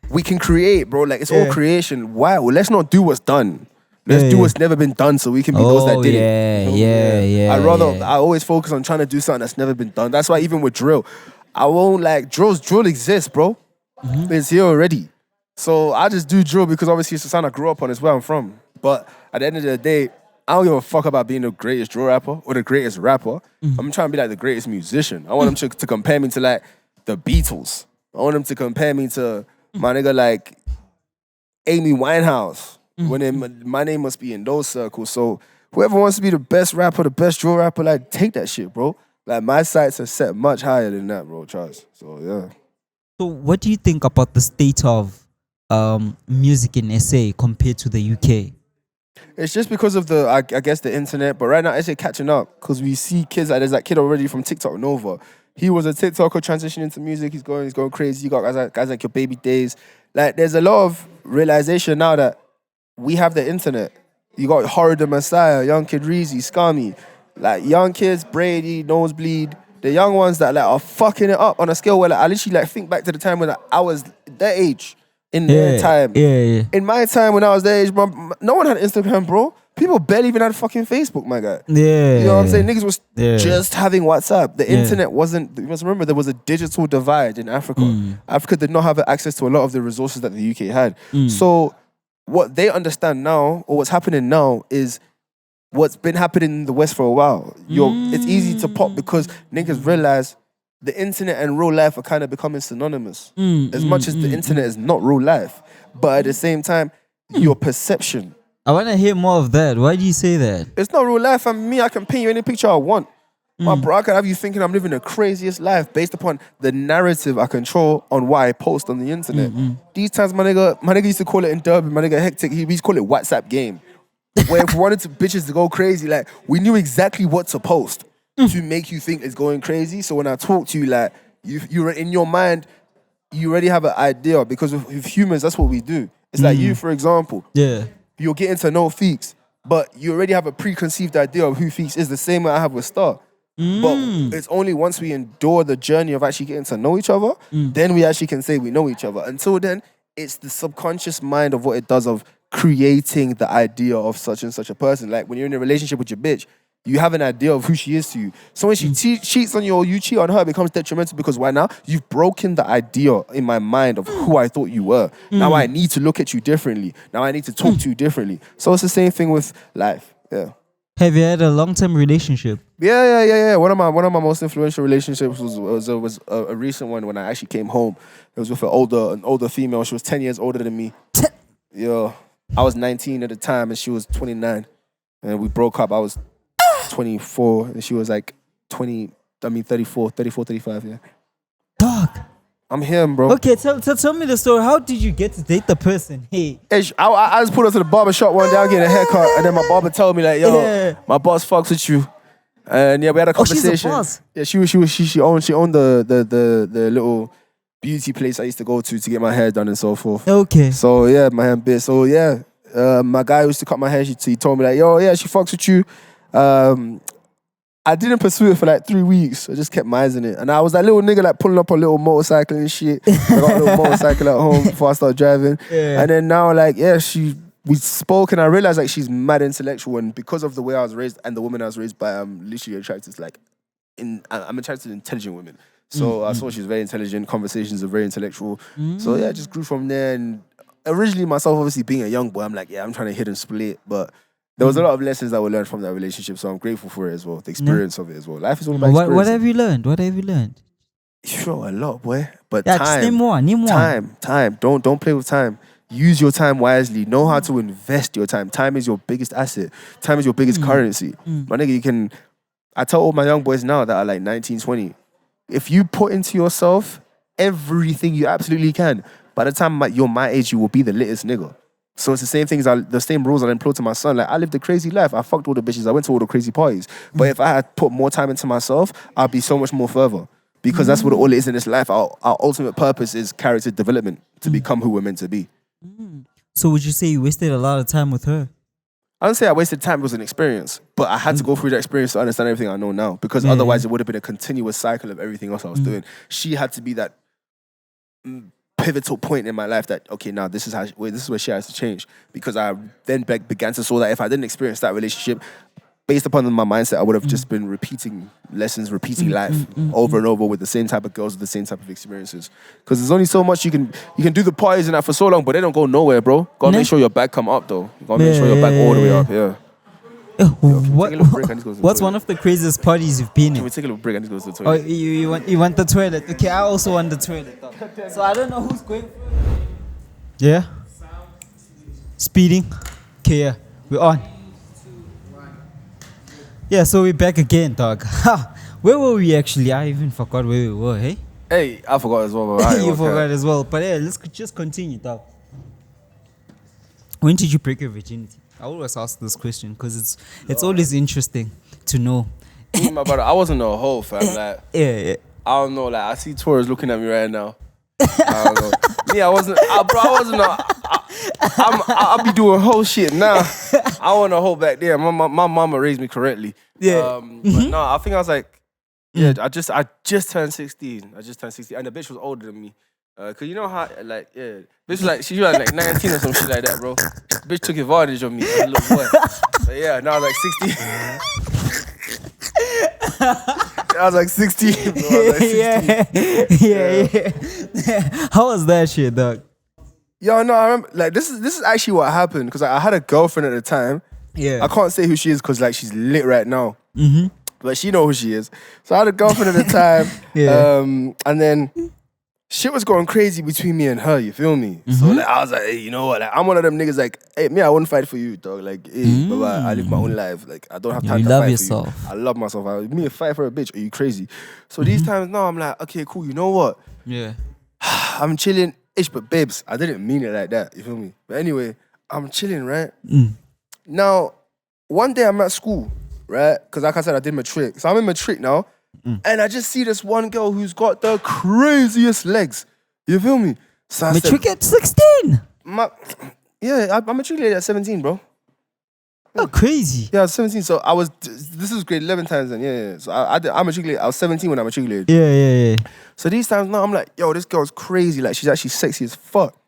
we can create, bro. Like, it's all creation. Why? Well, let's not do what's done. Let's do what's never been done so we can be those that did it. I always focus on trying to do something that's never been done. That's why even with drill, I won't like drill exists, bro. It's here already. So I just do drill because obviously it's the sound I grew up on, it's where I'm from. But at the end of the day, I don't give a fuck about being the greatest drill rapper or the greatest rapper. I'm trying to be like the greatest musician. I want them to compare me to like the Beatles. I want them to compare me to my nigga like Amy Winehouse. My name must be in those circles. So whoever wants to be the best rapper, the best drill rapper, like take that shit, bro. Like, my sights are set much higher than that, bro, Charles. So, yeah. So, what do you think about the state of music in SA compared to the UK? It's just because of I guess, the internet. But right now, SA catching up because we see kids like, there's that kid already from TikTok, Nova. He was a TikToker transitioning into music. He's going crazy. You got guys like your Baby Days. Like, there's a lot of realization now that we have the internet. You got Horror the Messiah, Young Kid Reezy, Scummy. Like, young kids, Brady, Nosebleed, the young ones that like are fucking it up on a scale where like, I literally like think back to the time when I was their age in their time. Yeah. In my time when I was their age, bro, no one had Instagram, bro. People barely even had fucking Facebook, my guy. Yeah. You know what I'm saying? Niggas was just having WhatsApp. The internet wasn't, you must remember there was a digital divide in Africa. Africa did not have access to a lot of the resources that the UK had. So what they understand now, or what's happening now, is what's been happening in the West for a while. It's easy to pop because niggas realize the internet and real life are kind of becoming synonymous. As much as the internet is not real life, but at the same time, your perception. I want to hear more of that. Why do you say that? It's not real life. I can paint you any picture I want. My bro, I could have you thinking I'm living the craziest life based upon the narrative I control on what I post on the internet. These times, my nigga used to call it in Durban, my nigga hectic. He used to call it WhatsApp game. Where if we wanted bitches to go crazy, like we knew exactly what to post to make you think it's going crazy. So when I talk to you, like you're in your mind, you already have an idea because with humans, that's what we do. It's like you, for example. Yeah. You're getting to know Ficz, but you already have a preconceived idea of who Ficz is, the same way I have with Star. But it's only once we endure the journey of actually getting to know each other, then we actually can say we know each other. Until then, it's the subconscious mind of what it does of creating the idea of such and such a person. Like when you're in a relationship with your bitch, you have an idea of who she is to you. So when she cheats on you or you cheat on her, it becomes detrimental because why now? You've broken the idea in my mind of who I thought you were. Now I need to look at you differently. Now I need to talk to you differently. So it's the same thing with life. Yeah. Have you had a long-term relationship? Yeah. One of my most influential relationships was a recent one when I actually came home. It was with an older female. She was 10 years older than me. Yo, I was 19 at the time and she was 29. And we broke up. I was 24 and she was like 34, 35, yeah. Dog. I'm him, bro. Okay, tell me the story. How did you get to date the person? Hey. I just pulled up to the barber shop one day, I was getting a haircut, and then my barber told me like, yo, my boss fucks with you. And yeah, we had a conversation. Oh, she's a boss. Yeah, she owned the little beauty place I used to go to get my hair done and so forth. Okay. So yeah, my hair bit. So yeah, my guy who used to cut my hair, he told me like, yo, yeah, she fucks with you. I didn't pursue it for like 3 weeks. I just kept mising it. And I was that little nigga like pulling up a little motorcycle and shit. I got a little motorcycle at home before I started driving. Yeah. And then now like, yeah, we spoke and I realized like she's mad intellectual, and because of the way I was raised and the woman I was raised by, I'm literally attracted to like, I'm attracted to intelligent women. So I saw she was very intelligent, conversations are very intellectual. So yeah, I just grew from there. And originally myself, obviously being a young boy, I'm like, yeah, I'm trying to hit and split, but there was a lot of lessons that were learned from that relationship, so I'm grateful for it as well. The experience of it as well. Life is all about experience. What have you learned? What have you learned? Sure, a lot, boy. But yeah, time. Just name one. Time. Don't play with time. Use your time wisely. Know how to invest your time. Time is your biggest asset. Time is your biggest currency. My nigga, I tell all my young boys now that are like 19, 20, if you put into yourself everything you absolutely can, by the time you're my age, you will be the littest nigga. So it's the same things, the same rules I employ to my son. Like, I lived a crazy life. I fucked all the bitches. I went to all the crazy parties. But if I had put more time into myself, I'd be so much more further. Because that's what all it is in this life. Our ultimate purpose is character development to become who we're meant to be. So would you say you wasted a lot of time with her? I don't say I wasted time. It was an experience. But I had to go through that experience to understand everything I know now. Because otherwise it would have been a continuous cycle of everything else I was doing. She had to be that pivotal point in my life that, okay, now this is where she has to change. Because I then began to saw that if I didn't experience that relationship, based upon my mindset, I would have just been repeating lessons, repeating life over and over with the same type of girls, with the same type of experiences. Because there's only so much you can do the parties and that for so long, but they don't go nowhere, bro. Gotta make sure your back come up though. You gotta make sure your back all the way up, yeah. What's one of the craziest parties you've been in? Can we take a little break? I need to go to the toilet. Oh, you want the toilet? Okay, I also want the toilet. Though. So I don't know who's going. Yeah. Speeding. Okay, yeah, we're on. Yeah, so we're back again, dog. Where were we actually? I even forgot where we were. Hey. Hey, I forgot as well. You forgot as well. But yeah, let's just continue, dog. When did you break your virginity? I always ask this question because it's always interesting to know. Me and my brother, I wasn't a hoe, fam. Like, yeah. I don't know. Like, I see Taurus looking at me right now. I don't know. Me, I wasn't. Bro, I wasn't. I'll be doing whole shit now. I wasn't a hoe back there. My mama raised me correctly. Yeah. But no, I think I was like, yeah. I just turned 16. And the bitch was older than me. Cause you know how, like, yeah, bitch was she was like 19 or some shit like that, bro. Bitch took advantage of me as a little boy. But yeah, now I was like 16. I was like 16, bro. I was like 16. Yeah. How was that shit, dog? Yo, no, I remember, like, this is actually what happened, because I had a girlfriend at the time. Yeah. I can't say who she is, because, like, she's lit right now. Mm-hmm. But she know who she is. So I had a girlfriend at the time. Yeah. And then shit was going crazy between me and her, you feel me? So like I was like, hey, you know what? Like I'm one of them niggas like, hey, me, I wouldn't fight for you, dog. Like, hey, bye-bye. I live my own life. Like I don't have time to love fight yourself. for you. I love myself. Me, fight for a bitch. Are you crazy? So these times now I'm like, okay, cool. You know what? Yeah. I'm chilling. Ish, but babes, I didn't mean it like that. You feel me? But anyway, I'm chilling, right? Now, one day I'm at school, right? Because like I said, I did matric. So I'm in matric now. And I just see this one girl who's got the craziest legs. You feel me? So I Matric at 16. I'm matriculated at 17, bro. Oh, crazy. Yeah, I was 17. So I was, this was grade 11 times then. Yeah. So I matriculated. I was 17 when I matriculated. Yeah. So these times now I'm like, yo, this girl's crazy. Like she's actually sexy as fuck.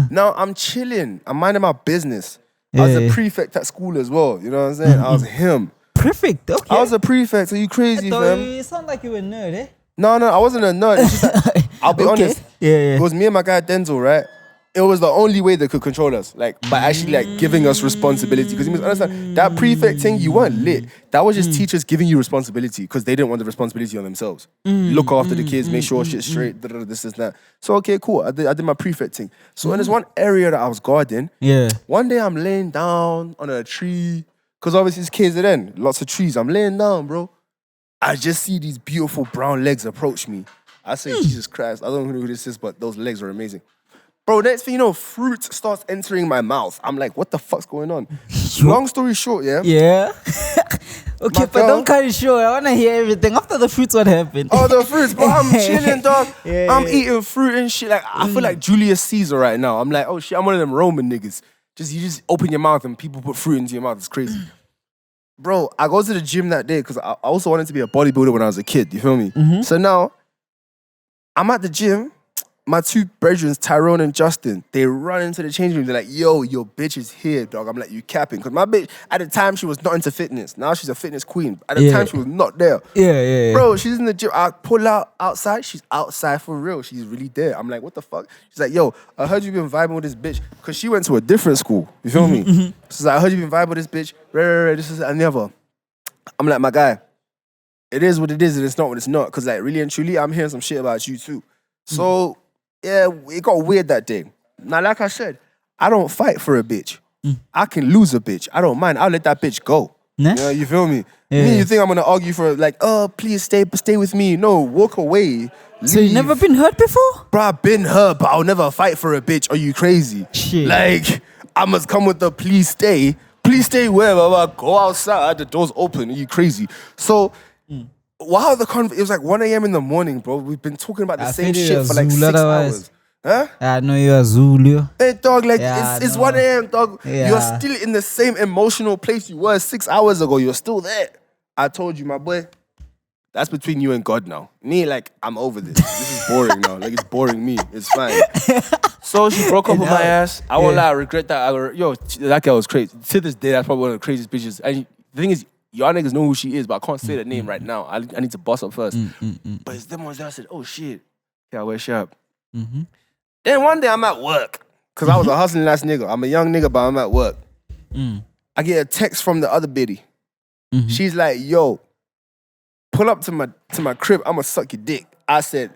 Now I'm chilling. I'm minding my business. I was a prefect at school as well. You know what I'm saying? I was him. Prefect, okay. I was a prefect. Are you crazy, fam? It sounded like you were a nerd, eh? No, I wasn't a nerd. It's just that, I'll be honest. Yeah. It was me and my guy Denzel, right? It was the only way they could control us, like by actually like giving us responsibility. Because you must understand that prefect thing, you weren't lit. That was just teachers giving you responsibility because they didn't want the responsibility on themselves. Look after the kids, make sure shit's straight. This, that. So okay, cool. I did my prefect thing. So in this one area that I was guarding, one day I'm laying down on a tree because obviously it's KZN, lots of trees. I'm laying down, bro. I just see these beautiful brown legs approach me. I say, Jesus Christ, I don't know who this is, but those legs are amazing. Bro, next thing you know, fruit starts entering my mouth. I'm like, what the fuck's going on? Long story short, yeah? Yeah. Okay, but don't cut it short. I want to hear everything. After the fruits, what happened? Oh, the fruits, bro. I'm chilling, dog. I'm eating fruit and shit. Like, I feel like Julius Caesar right now. I'm like, oh shit, I'm one of them Roman niggas. You just open your mouth and people put fruit into your mouth. It's crazy. Bro, I go to the gym that day because I also wanted to be a bodybuilder when I was a kid. You feel me? So now, I'm at the gym. My two brethren, Tyrone and Justin, they run into the changing room. They're like, yo, your bitch is here, dog. I'm like, you capping. Because my bitch, at the time, she was not into fitness. Now she's a fitness queen. At the time, she was not there. Yeah. Bro, she's in the gym. I pull out outside. She's outside for real. She's really there. I'm like, what the fuck? She's like, yo, I heard you been vibing with this bitch. Because she went to a different school. You feel me? She's like, I heard you been vibing with this bitch. This is and the other. I'm like, my guy, it is what it is and it's not what it's not. Because like, really and truly, I'm hearing some shit about you too. So... yeah, it got weird that day. Now, like I said, I don't fight for a bitch. I can lose a bitch. I don't mind. I'll let that bitch go. Nah? You feel me? You think I'm gonna argue for like, oh, please stay with me? No, walk away. So you never been hurt before? Bro, I've been hurt, but I'll never fight for a bitch. Are you crazy? Shit. Like, I must come with the please stay. Please stay where, baba. Go outside. The door's open. Are you crazy? So. Wow, it was like 1 a.m. in the morning, bro. We've been talking about the same shit for like 6 hours. Huh? I know you're a Zulu. Hey, dog, like, it's 1 a.m., dog. Yeah. You're still in the same emotional place you were 6 hours ago. You're still there. I told you, my boy, that's between you and God now. Me, like, I'm over this. This is boring now. Like, it's boring me. It's fine. So she broke up with my ass. I won't lie, I regret that. That girl was crazy. To this day, that's probably one of the craziest bitches. And the thing is, y'all niggas know who she is, but I can't say the name right now. I need to boss up first. But it's them ones that I said, oh shit. Yeah, wear sharp. Then one day I'm at work. Because I was a hustling ass nigga. I'm a young nigga, but I'm at work. I get a text from the other biddy. She's like, yo, pull up to my crib, I'ma suck your dick. I said,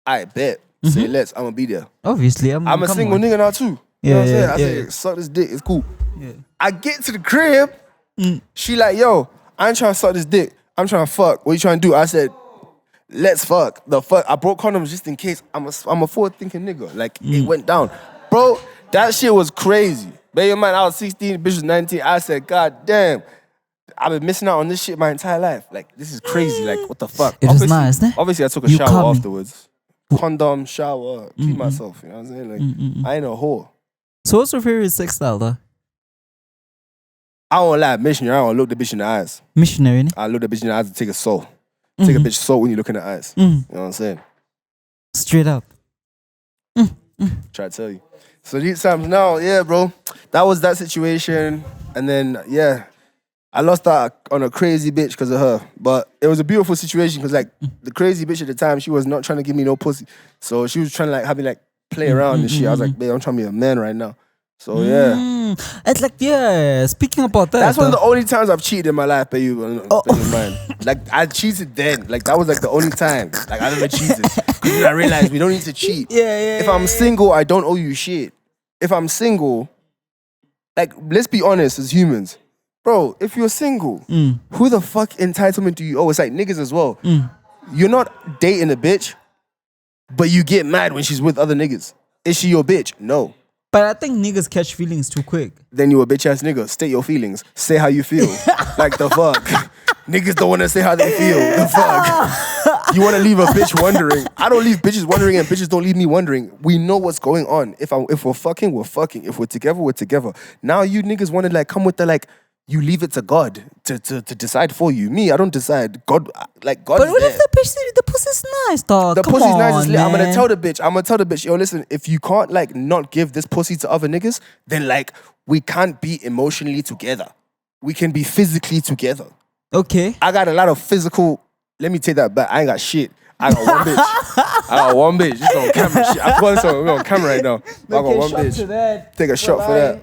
I bet. Say let's, I'ma be there. Obviously, I'm a single nigga now too. You know what I'm saying? I said, suck this dick, it's cool. I get to the crib. She like, yo, I ain't trying to suck this dick. I'm trying to fuck. What you trying to do? I said, let's fuck. The fuck. I brought condoms just in case. I'm a forward-thinking nigga. Like, it went down. Bro, that shit was crazy. Baby man, I was 16, bitch was 19. I said, God damn, I've been missing out on this shit my entire life. Like, this is crazy. Like, what the fuck? It was nice, eh? Obviously, I took a shower afterwards. Condom, shower, clean myself. You know what I'm saying? Like, I ain't a whore. So what's your favorite sex style, though? I don't lie, missionary. I don't look the bitch in the eyes. Missionary, ne? I look the bitch in the eyes to take a soul. Take a bitch soul when you look in the eyes. You know what I'm saying? Straight up. Try to tell you. So these times now, yeah, bro. That was that situation. And then, yeah, I lost out on a crazy bitch because of her. But it was a beautiful situation because, like, the crazy bitch at the time, she was not trying to give me no pussy. So she was trying to, like, have me, like, play around and shit. I was like, babe, I'm trying to be a man right now. So, yeah. It's like, yeah, speaking about that. That's one of the only times I've cheated in my life, bear in mind. Like, I cheated then. Like, that was, like, the only time. Like, I never cheated. Because Then I realized we don't need to cheat. If I'm single, I don't owe you shit. If I'm single, like, let's be honest as humans. Bro, if you're single, who the fuck entitlement do you owe? It's like niggas as well. You're not dating a bitch, but you get mad when she's with other niggas. Is she your bitch? No. But I think niggas catch feelings too quick. Then you a bitch ass nigga. State your feelings. Say how you feel. Like the fuck. Niggas don't want to say how they feel. The fuck. You want to leave a bitch wondering. I don't leave bitches wondering and bitches don't leave me wondering. We know what's going on. If we're fucking, we're fucking. If we're together, we're together. Now you niggas want to like come with the like, you leave it to God to decide for you. Me, I don't decide. God, like God. But what if the pussy's nice, dog? The Come pussy's on, nice. man. I'm gonna tell the bitch, yo, listen, if you can't like not give this pussy to other niggas, then like we can't be emotionally together. We can be physically together. Okay. I got a lot of physical. Let me take that back. I ain't got shit. I got one bitch. I got one bitch. Just on camera. Shit. I forgot something. We're on camera right now. I got one bitch. Take a shot for that.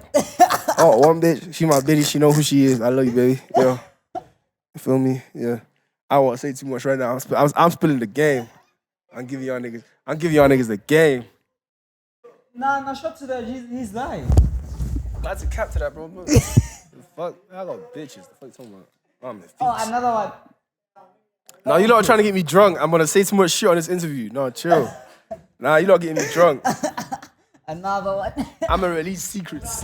Oh, one bitch. She my bitty. She know who she is. I love you, baby. Yo. You feel me? Yeah. I won't say too much right now. I'm spilling the game. I'm giving y'all niggas the game. Nah, shot to that. He's lying. That's a cap to that, bro. Look. Fuck. I got bitches. The fuck you talking about? I'm the Oh, another one. No, you lot are trying to get me drunk. I'm gonna say too much shit on this interview. No, chill. Nah, you lot getting me drunk. Another one. I'm gonna release secrets.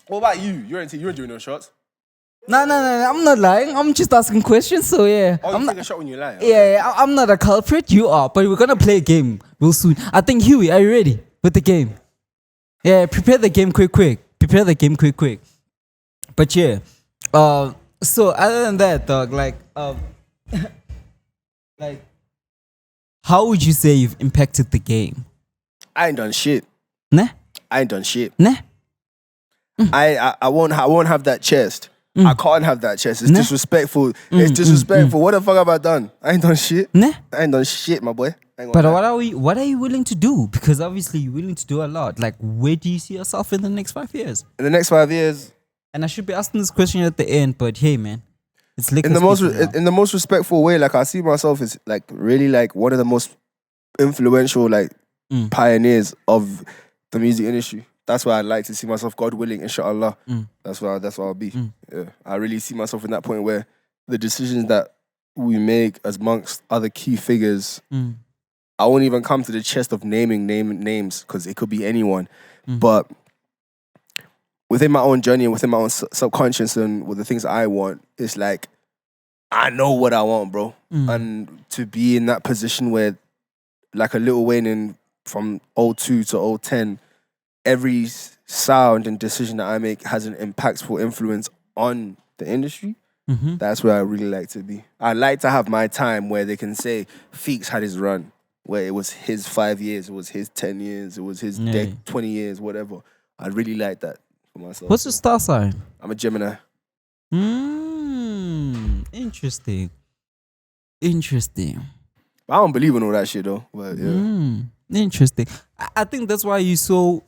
What about you? You're doing no shots. No. I'm not lying. I'm just asking questions. So yeah. Oh, I'm you not, take a shot when you lie. Yeah, I'm not a culprit. You are, but we're gonna play a game real soon. I think Huey, are you ready with the game? Yeah, prepare the game quick. Prepare the game quick. But yeah, so other than that, dog, like, like, how would you say you've impacted the game? I ain't done shit. Nah. I ain't done shit. Nah. I won't have that chest. I can't have that chest. It's disrespectful. It's disrespectful. What the fuck have I done? I ain't done shit. Nah. I ain't done shit, my boy. But what are you willing to do? Because obviously you're willing to do a lot. Like, where do you see yourself in the next 5 years? In the next 5 years. And I should be asking this question at the end, but hey, man, it's in the most respectful way. Like I see myself as like really like one of the most influential like pioneers of the music industry. That's where I'd like to see myself, God willing, inshallah. That's where I'll be. Yeah, I really see myself in that point where the decisions that we make as amongst other key figures, I won't even come to the chest of naming names because it could be anyone, but within my own journey and within my own subconscious and with the things that I want, it's like, I know what I want, bro. And to be in that position where, like a Lil Wayne from 02 to 010, every sound and decision that I make has an impactful influence on the industry. That's where I really like to be. I like to have my time where they can say, Ficz had his run, where it was his 5 years, it was his 10 years, it was his 20 years, whatever. I really like that. Myself. What's your star sign? I'm a Gemini. Interesting. I don't believe in all that shit though. But yeah. Interesting. I think that's why you so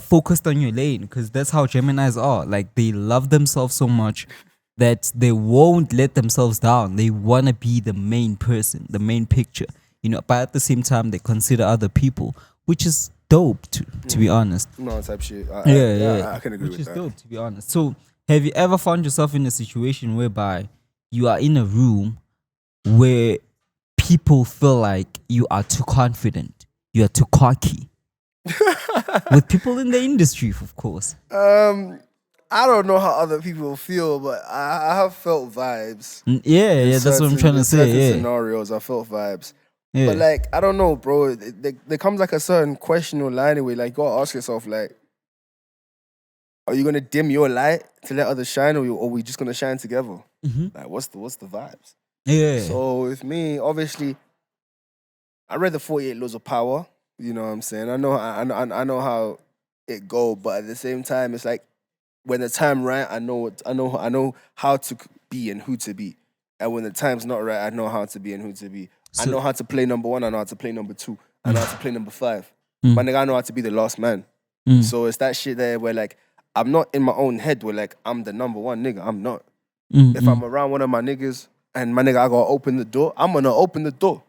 focused on your lane, because that's how Geminis are. Like, they love themselves so much that they won't let themselves down. They wanna be the main person, the main picture. You know, but at the same time they consider other people, which is dope to be honest. No type shit. I can agree with that. Which is dope, to be honest. So, have you ever found yourself in a situation whereby you are in a room where people feel like you are too confident, you are too cocky? With people in the industry, of course. I don't know how other people feel, but I have felt vibes. Yeah, that's what I'm trying to say. Yeah. Scenarios, I felt vibes. Yeah. But like, I don't know, bro. There comes like a certain question or line away. Like, you gotta ask yourself, like, are you gonna dim your light to let others shine, or are we just gonna shine together? Like, what's the vibes? Yeah. So with me, obviously, I read the 48 Laws of Power. You know what I'm saying? I know how it go, but at the same time, it's like when the time right, I know how to be and who to be, and when the time's not right, I know how to be and who to be. I know how to play number 1. I know how to play number 2. I know how to play number 5. But nigga, I know how to be the last man. So it's that shit there where like I'm not in my own head where like I'm the number 1 nigga. I'm not. If I'm around one of my niggas and my nigga, I gotta open the door, I'm gonna open the door.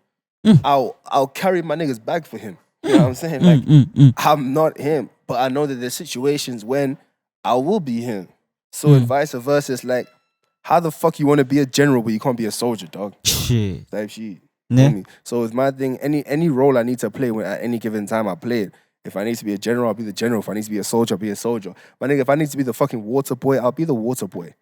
I'll carry my nigga's bag for him. You know what I'm saying? Like, I'm not him, but I know that there's situations when I will be him. So and vice versa, it's like, how the fuck you want to be a general but you can't be a soldier, dog? Shit. Type shit. Yeah. So it's my thing. Any role I need to play when at any given time I play it. If I need to be a general, I'll be the general. If I need to be a soldier, I'll be a soldier. My nigga, if I need to be the fucking water boy, I'll be the water boy.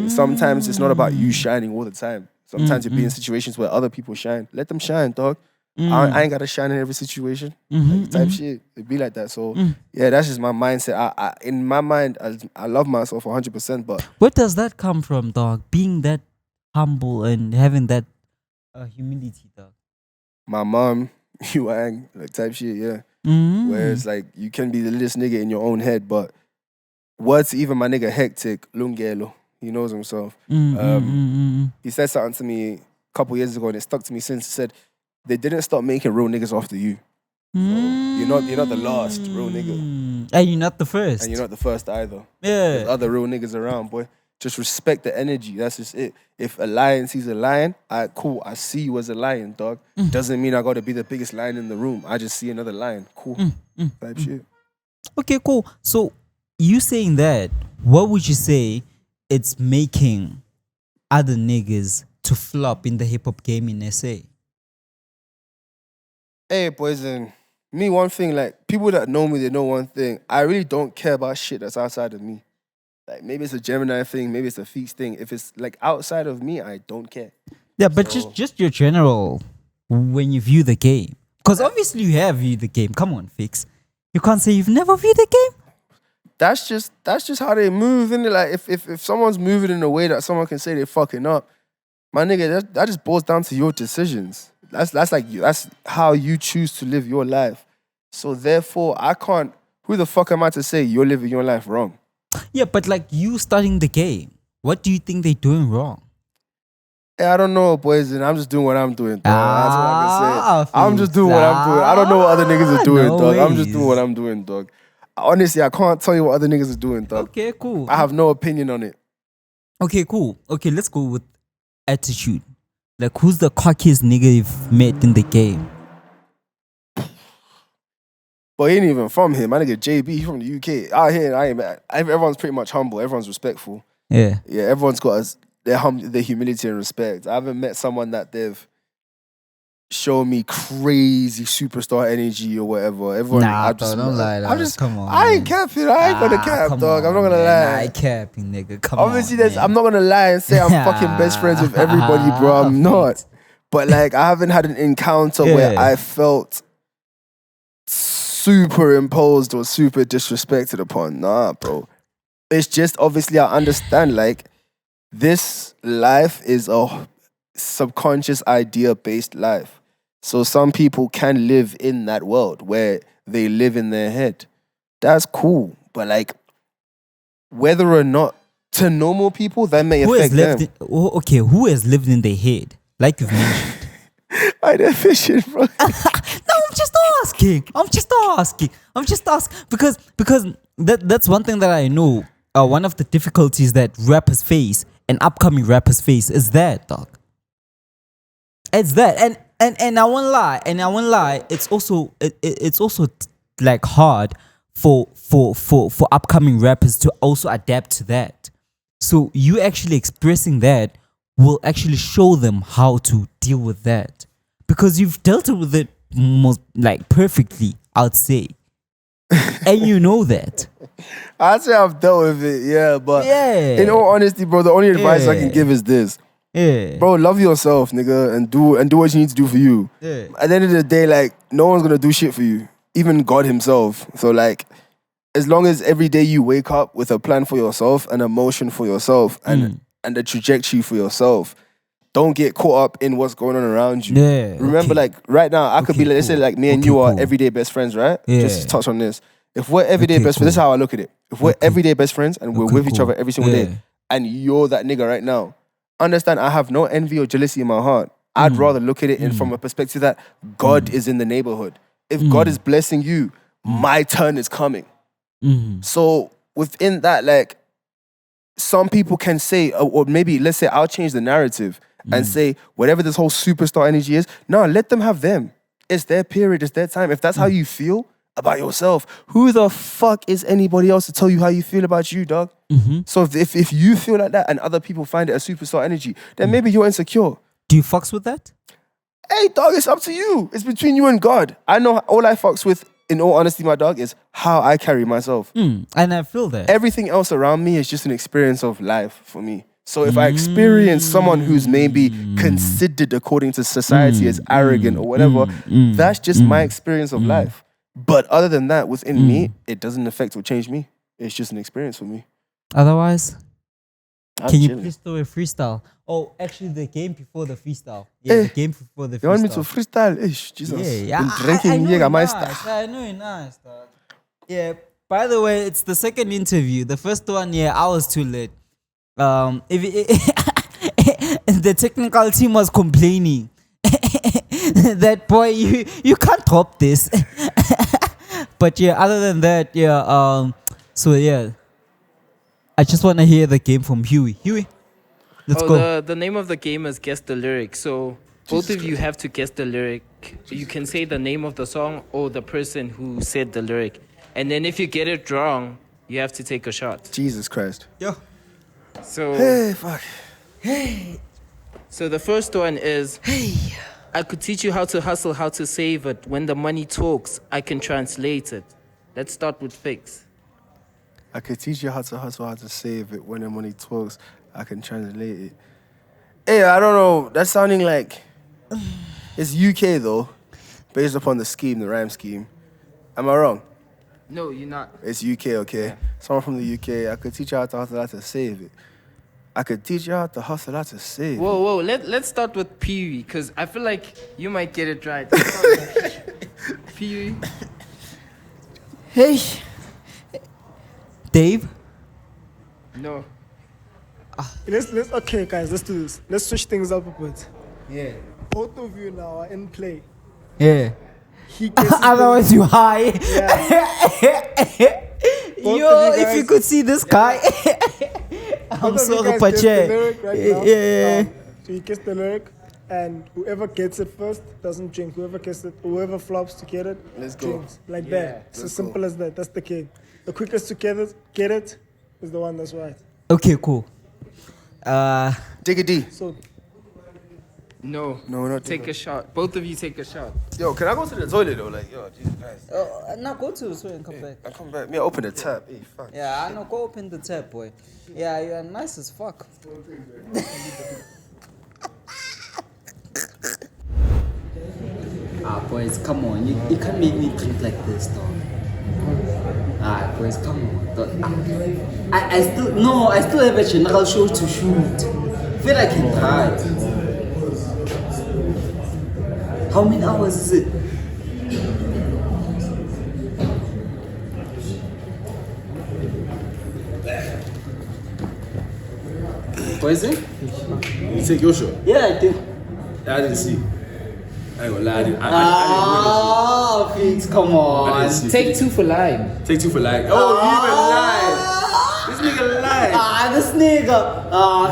Sometimes it's not about you shining all the time. Sometimes you'll be in situations where other people shine. Let them shine, dog. I ain't gotta shine in every situation. Like, type shit. It'd be like that. So yeah, that's just my mindset. I in my mind, I love myself 100%. But where does that come from, dog? Being that humble and having that humility, dog. My mom, Whatspoppin, like type shit, yeah. Whereas like you can be the littlest nigga in your own head, but what's even my nigga Hectic, Lungelo, he knows himself. He said something to me a couple years ago and it stuck to me since. He said, they didn't stop making real niggas after you. So you're not the last real nigga. And you're not the first. And you're not the first either. Yeah. There's other real niggas around, boy. Just respect the energy. That's just it. If a lion sees a lion, alright, cool. I see you as a lion, dog. Doesn't mean I gotta be the biggest lion in the room. I just see another lion. Cool. Type shit. Okay, cool. So you saying that, what would you say it's making other niggas to flop in the hip hop game in SA? Hey, boys, and me, one thing, like, people that know me, they know one thing. I really don't care about shit that's outside of me. Like, maybe it's a Gemini thing, maybe it's a Ficz thing. If it's, like, outside of me, I don't care. Yeah, but just your general, when you view the game. Because obviously you have viewed the game. Come on, Ficz. You can't say you've never viewed the game. That's just how they move, innit? Like, if someone's moving in a way that someone can say they're fucking up, my nigga, that just boils down to your decisions. That's how you choose to live your life. So therefore, I can't. Who the fuck am I to say you're living your life wrong? Yeah, but like you starting the game, what do you think they're doing wrong? Hey, I don't know, boys, and I'm just doing what I'm doing, dog. That's what I can say. I'm just doing Ficz, what I'm doing. I don't know what other niggas are doing, no dog. I'm just ways. doing what I'm doing, dog. Honestly, I can't tell you what other niggas are doing, dog. Okay, cool. I have no opinion on it. Okay, cool. Okay, let's go with attitude. Like, who's the cockiest nigga you've met in the game? But he ain't even from here. My nigga JB, he from the UK. Out here, everyone's pretty much humble. Everyone's respectful. Yeah. Yeah, everyone's got their humility and respect. I haven't met someone that they've shown me crazy superstar energy or whatever. Everyone, Nah, don't lie. Come on. I ain't capping. I ain't gonna cap, dog. I'm not gonna lie. I ain't capping, nigga. Come Obviously, on. I'm not gonna lie and say I'm fucking best friends with everybody, bro. I'm not. But like, I haven't had an encounter where I felt superimposed or super disrespected upon. Nah, bro. It's just obviously I understand like this life is a subconscious idea-based life. So some people can live in that world where they live in their head. That's cool. But like, whether or not to normal people, that may affect them. Who has lived in their head? Like you've mentioned. I definition, bro. No, I'm just asking. Because that's one thing that I know. One of the difficulties that rappers face and upcoming rappers face is that, dog. It's that, and I won't lie. It's also like hard for upcoming rappers to also adapt to that. So you actually expressing that will actually show them how to deal with that, because you've dealt with it most like perfectly, I'd say, and you know that. I'd say I've dealt with it, yeah, but in all honesty, bro, the only advice I can give is this. Yeah. Bro, love yourself, nigga, and do what you need to do for you. Yeah. At the end of the day, like, no one's gonna do shit for you. Even God himself. So like, as long as every day you wake up with a plan for yourself, an emotion for yourself, and a trajectory for yourself, don't get caught up in what's going on around you. Yeah. Remember, like, right now, I could be, let's say, like, me and you are everyday best friends, right? Yeah. Just to touch on this. If we're everyday best friends, this is how I look at it. If we're everyday best friends and we're with each other every single day, and you're that nigga right now, understand, I have no envy or jealousy in my heart. I'd rather look at it from a perspective that God is in the neighborhood. If God is blessing you, my turn is coming. So within that, like, some people can say, or maybe let's say I'll change the narrative and say whatever this whole superstar energy is. No, let them have them. It's their period. It's their time. If that's how you feel about yourself, who the fuck is anybody else to tell you how you feel about you, dog? So if you feel like that and other people find it a superstar energy, then maybe you're insecure. Do you fucks with that? Hey, dog, it's up to you. It's between you and God. I know all I fucks with, in all honesty, my dog, is how I carry myself. And I feel that. Everything else around me is just an experience of life for me. So if I experience someone who's maybe considered according to society as arrogant or whatever, that's just my experience of life. But other than that, within me, it doesn't affect or change me. It's just an experience for me. Otherwise, I'm can you chilling. please do a freestyle? Oh, actually, the game before the freestyle. Yeah, the game before the freestyle. You want me to freestyle? Ish, Jesus. Yeah, Been drinking I know you're nice. Jägermeister. I know you're nice, dog. Yeah. By the way, it's the second interview. The first one, I was too late. The technical team was complaining that boy, you can't drop this. But other than that, I just want to hear the game from Huey. Let's go. The name of the game is Guess the Lyric. So both of you have to guess the lyric. You can say the name of the song or the person who said the lyric. And then if you get it wrong, you have to take a shot. Jesus Christ. Yo. So, Hey, fuck. so the first one is, I could teach you how to hustle, how to save it. When the money talks, I can translate it. Let's start with Ficz. I could teach you how to hustle, how to save it. When the money talks, I can translate it. Hey, I don't know. That's sounding like... It's UK, though. Based upon the scheme, the rhyme scheme. Am I wrong? No, you're not. It's UK, okay? Someone from the UK. I could teach you how to hustle, how to save it. I could teach you how to hustle, how to save it. Whoa. Let's start with Phiri, because I feel like you might get it right. Phiri. Hey. Dave? No. Okay, guys, let's do this. Let's switch things up a bit. Yeah. Both of you now are in play. Yeah. He guesses Otherwise, you high. Both Yo, of you if you guys- could see this guy. I'm both of you sorry, guys but guess the lyric right now. yeah. So you guess the lyric, and whoever gets it first doesn't drink. Whoever flops to get it, Let's go. drinks. Like that. It's as simple as that. That's the game. The quickest to get it is the one that's right. Okay, cool. Dig a D. So No. No, not Take a shot. Both of you take a shot. Yo, can I go to the toilet, though? Like, yo, Jesus Christ. Now go to the store and come back. I come back. Me, I open the tap. Hey, fuck. Yeah, I know. Go open the tap, boy. Yeah, you're nice as fuck. Boys, come on. You can't make me drink like this, dog. Boys, come on. Dog. I still have a general show to shoot. Feel like I can try. How many hours is it? What is it? You take your shot. Yeah, I did. I didn't see. I ain't gonna lie. I didn't Ficz, come on. see. Take two for lime. Take two for like. Oh, you even lied. This nigga lied. This nigga.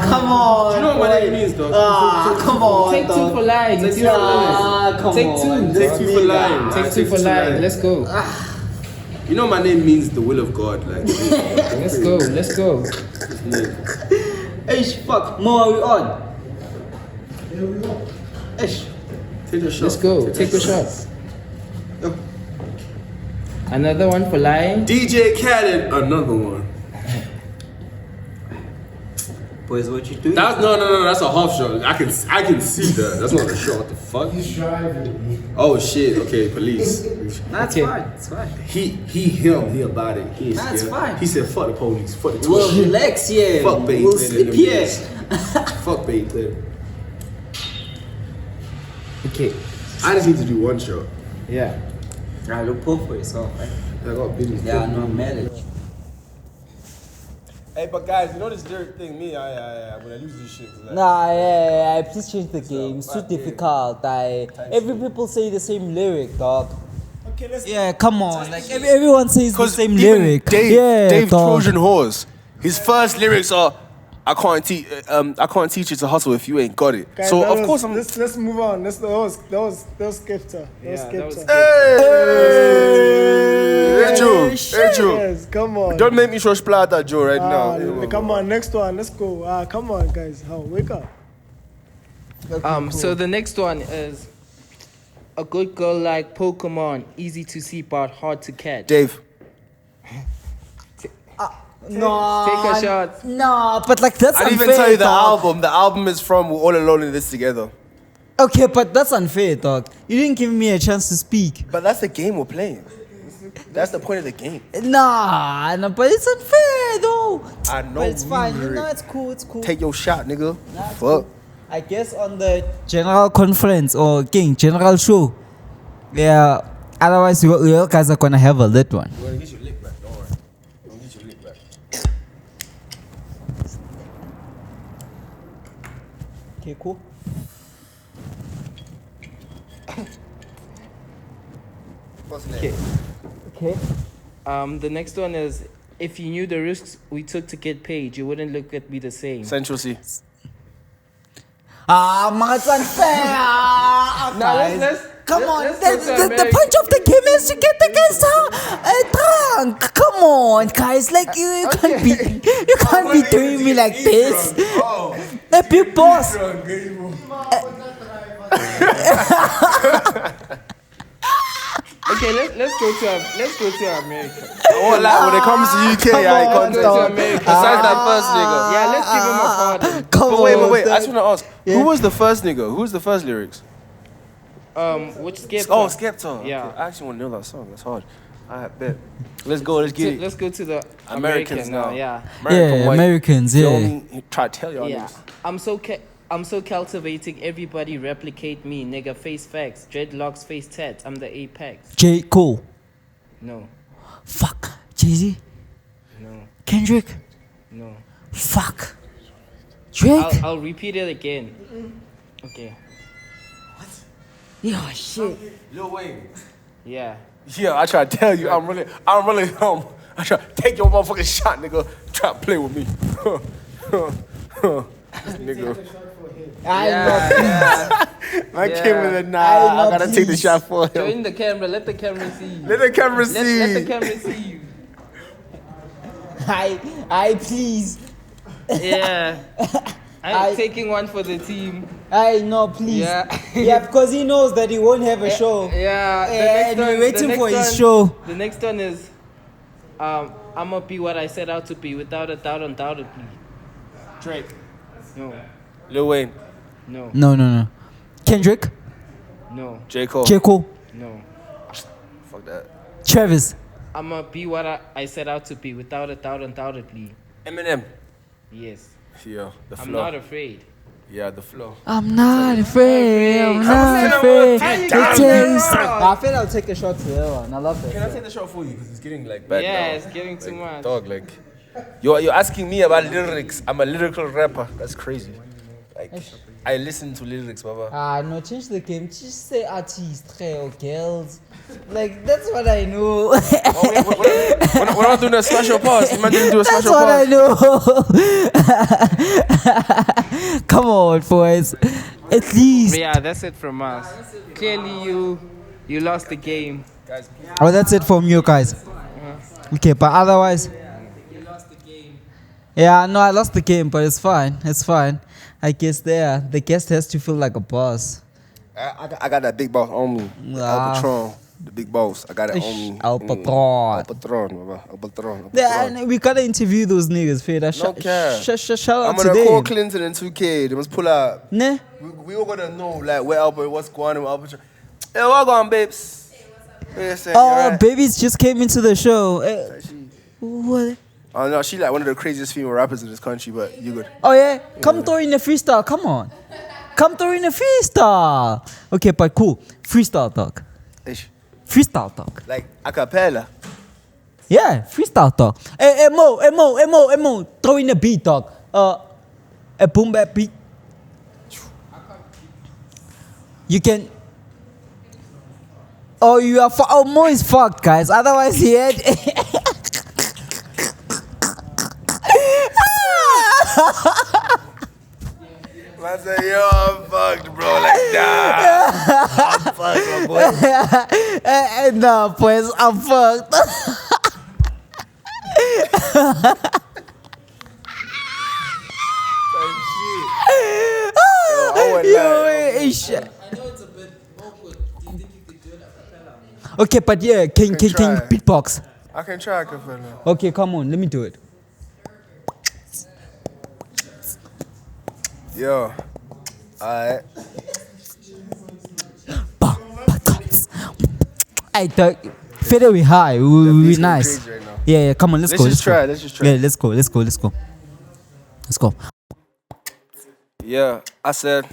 Come on. You know what my name means, dog. Come on. Take two for lime. Take two for lime. Come Take on. two. Take two for lime. Take two for lime. Let's go. You know my name means the will of God. Like. Let's go. Let's go. Ish, fuck. More are we on? Ish. Take a shot. Let's go. Take a shot. Another one for lime. DJ Khaled, another one. Boys, what you doing? That's no. That's a half shot. I can see that. That's not a shot. What the fuck? He's driving. Oh shit. Okay, police. That's Okay. fine. It's fine. He about it. He ain't That's scared. fine. He said fuck the police. Fuck the Well, twist. relax, yeah. Fuck babe. We'll sleep here. Fuck babe. Okay. I just need to do one shot. Yeah. Look, pull for yourself, right? I got business. Yeah, no, I'm mad at you. Hey, but guys, you know this lyric thing? Me, I'm gonna lose this shit. Like, Nah, yeah, please change the game. It's too difficult. Every people say the same lyric, dog. okay, let's Yeah, come on. Like everyone says the same even lyric. Dave yeah, Dave dog. Trojan Horse. His first lyrics are, I can't teach you to hustle if you ain't got it. Guys, So that of was- course I'm. Let's move on. That was Skepta. Yeah, that was Hey, Joe. Hey, Joe. Yes, come on. Don't make me show splatter, Joe, right now. Come on, next one. Let's go. Come on, guys. Wake up. So the next one is a good girl like Pokemon, easy to see but hard to catch. Dave. No. Take a shot. No, but like that's I didn't unfair. even tell you the dog. album. The album is from We're All Alone in This Together. Okay, but that's unfair, dog. You didn't give me a chance to speak. But that's the game we're playing. That's the point of the game. Nah, no, but it's unfair though. I know. But it's fine. Rick. No, it's cool. It's cool. Take your shot, nigga. Nah, it's Fuck. cool. I guess on the general conference or general show. Yeah. Otherwise, you guys are gonna have a lit one. We're gonna get your lick back, don't worry. I'm gonna get your lick back. Okay, cool. What's next? Okay. The next one is if you knew the risks we took to get paid, you wouldn't look at me the same. Central C. Man, it's unfair. let's Come on, let's the, go to the, the America. punch of the game is to get the guys drunk. Come on, guys, like you can't be doing me like this. A big boss. Okay, let's go to America. I won't lie, when it comes to UK, I ain't on, content. Go to America. Besides that first nigga. Yeah, let's give him a pardon. Come But on. wait. I just want to ask, Yeah. who was the first nigga? Who was the first lyrics? Which Skepta? Oh, Skepta. Yeah. Okay. I actually want to know that song. That's hard. I bet. Let's go. Let's get it. Let's go to the Americans American now. Yeah. Yeah, white. Americans, Feel yeah. me? Try to tell y'all Yeah. niggas. I'm so cultivating. Everybody replicate me, nigga. Face facts, dreadlocks, face tats. I'm the apex. J. Cole. No, Fuck. Jay-Z. no, Kendrick. no. Fuck. Drake. I'll repeat it again. Okay. Yeah, shit. Lil Wayne. Yeah. Yeah, I try to tell you, I'm really, I try to take your motherfucking shot, nigga. Try to play with me. Nigga. I I Yeah. came with a I nah. I know, gotta take the please. shot for him. Join the camera. Let the camera see you. Let the camera Let see. the camera see you. I please. Yeah. I'm I- taking one for the team. I know, please. Yeah. Yeah, because he knows that he won't have a show. Yeah. And we're waiting the for next his show. The next one is, I'ma be what I set out to be, without a doubt, undoubtedly. Drake. No. Lil Wayne. No. No. Kendrick. No. J. Cole. J. Cole. No. Fuck that. Travis. I'ma be what I set out to be, without a doubt, undoubtedly. Eminem. Yes. Yeah, the flow. I'm not afraid. Yeah, the flow. I'm not afraid. I'm not afraid. It takes. I feel I'll take a shot to that one. I love that. Can I take the shot for you? Because it's getting like bad Yeah, now. it's getting too much. Dog, like, you're asking me about lyrics. I'm a lyrical rapper. That's crazy. Like, I listen to lyrics, baba. No, change the game. Just say artist, or girls. Like, that's what I know. We're not doing a special pause. Imagine do a That's special what I pause. know. Come on, boys. At least. But yeah, that's it from us. Clearly, you lost the game. Oh, that's it from you guys. Okay, but otherwise. You lost the game. Yeah, no, I lost the game, but it's fine. It's fine. I guess the guest has to feel like a boss. I got that big boss on me. Ah. Al Patron. The big boss. I got it on me. Al Patron. Al Patron, baba. Al Patron. Yeah, and we gotta interview those niggas, Phiri. care. Shout out I'm to gonna call them. Clinton in 2K. They must pull up. Nah. We all gonna know like where Albert, what's going on with Albert. Hey, what going, babes? Oh, babies just came into the show. What? Oh no, she like one of the craziest female rappers in this country, but you good. Oh yeah, come throw in a freestyle. Come on, come throw in a freestyle. Okay, but cool. Freestyle talk. Ish. Freestyle talk. Like a cappella. Yeah, freestyle talk. Hey, Mo, throw in a beat talk. A boom bap beat. You can. Oh, you are. Oh, Mo is fucked, guys. Otherwise, he had. said, yo, I'm fucked, bro. Like, nah. I'm fucked, my boy. Nah, pues, I'm fucked. Shit. Okay, but yeah, can you beatbox? I can try a cappella. Okay, come on, let me do it. Yo, alright. Hey, Phiri, we high, we nice. Crazy right now. Yeah, come on, let's go. Let's just try. Yeah, let's go. Let's go. Yeah, I said,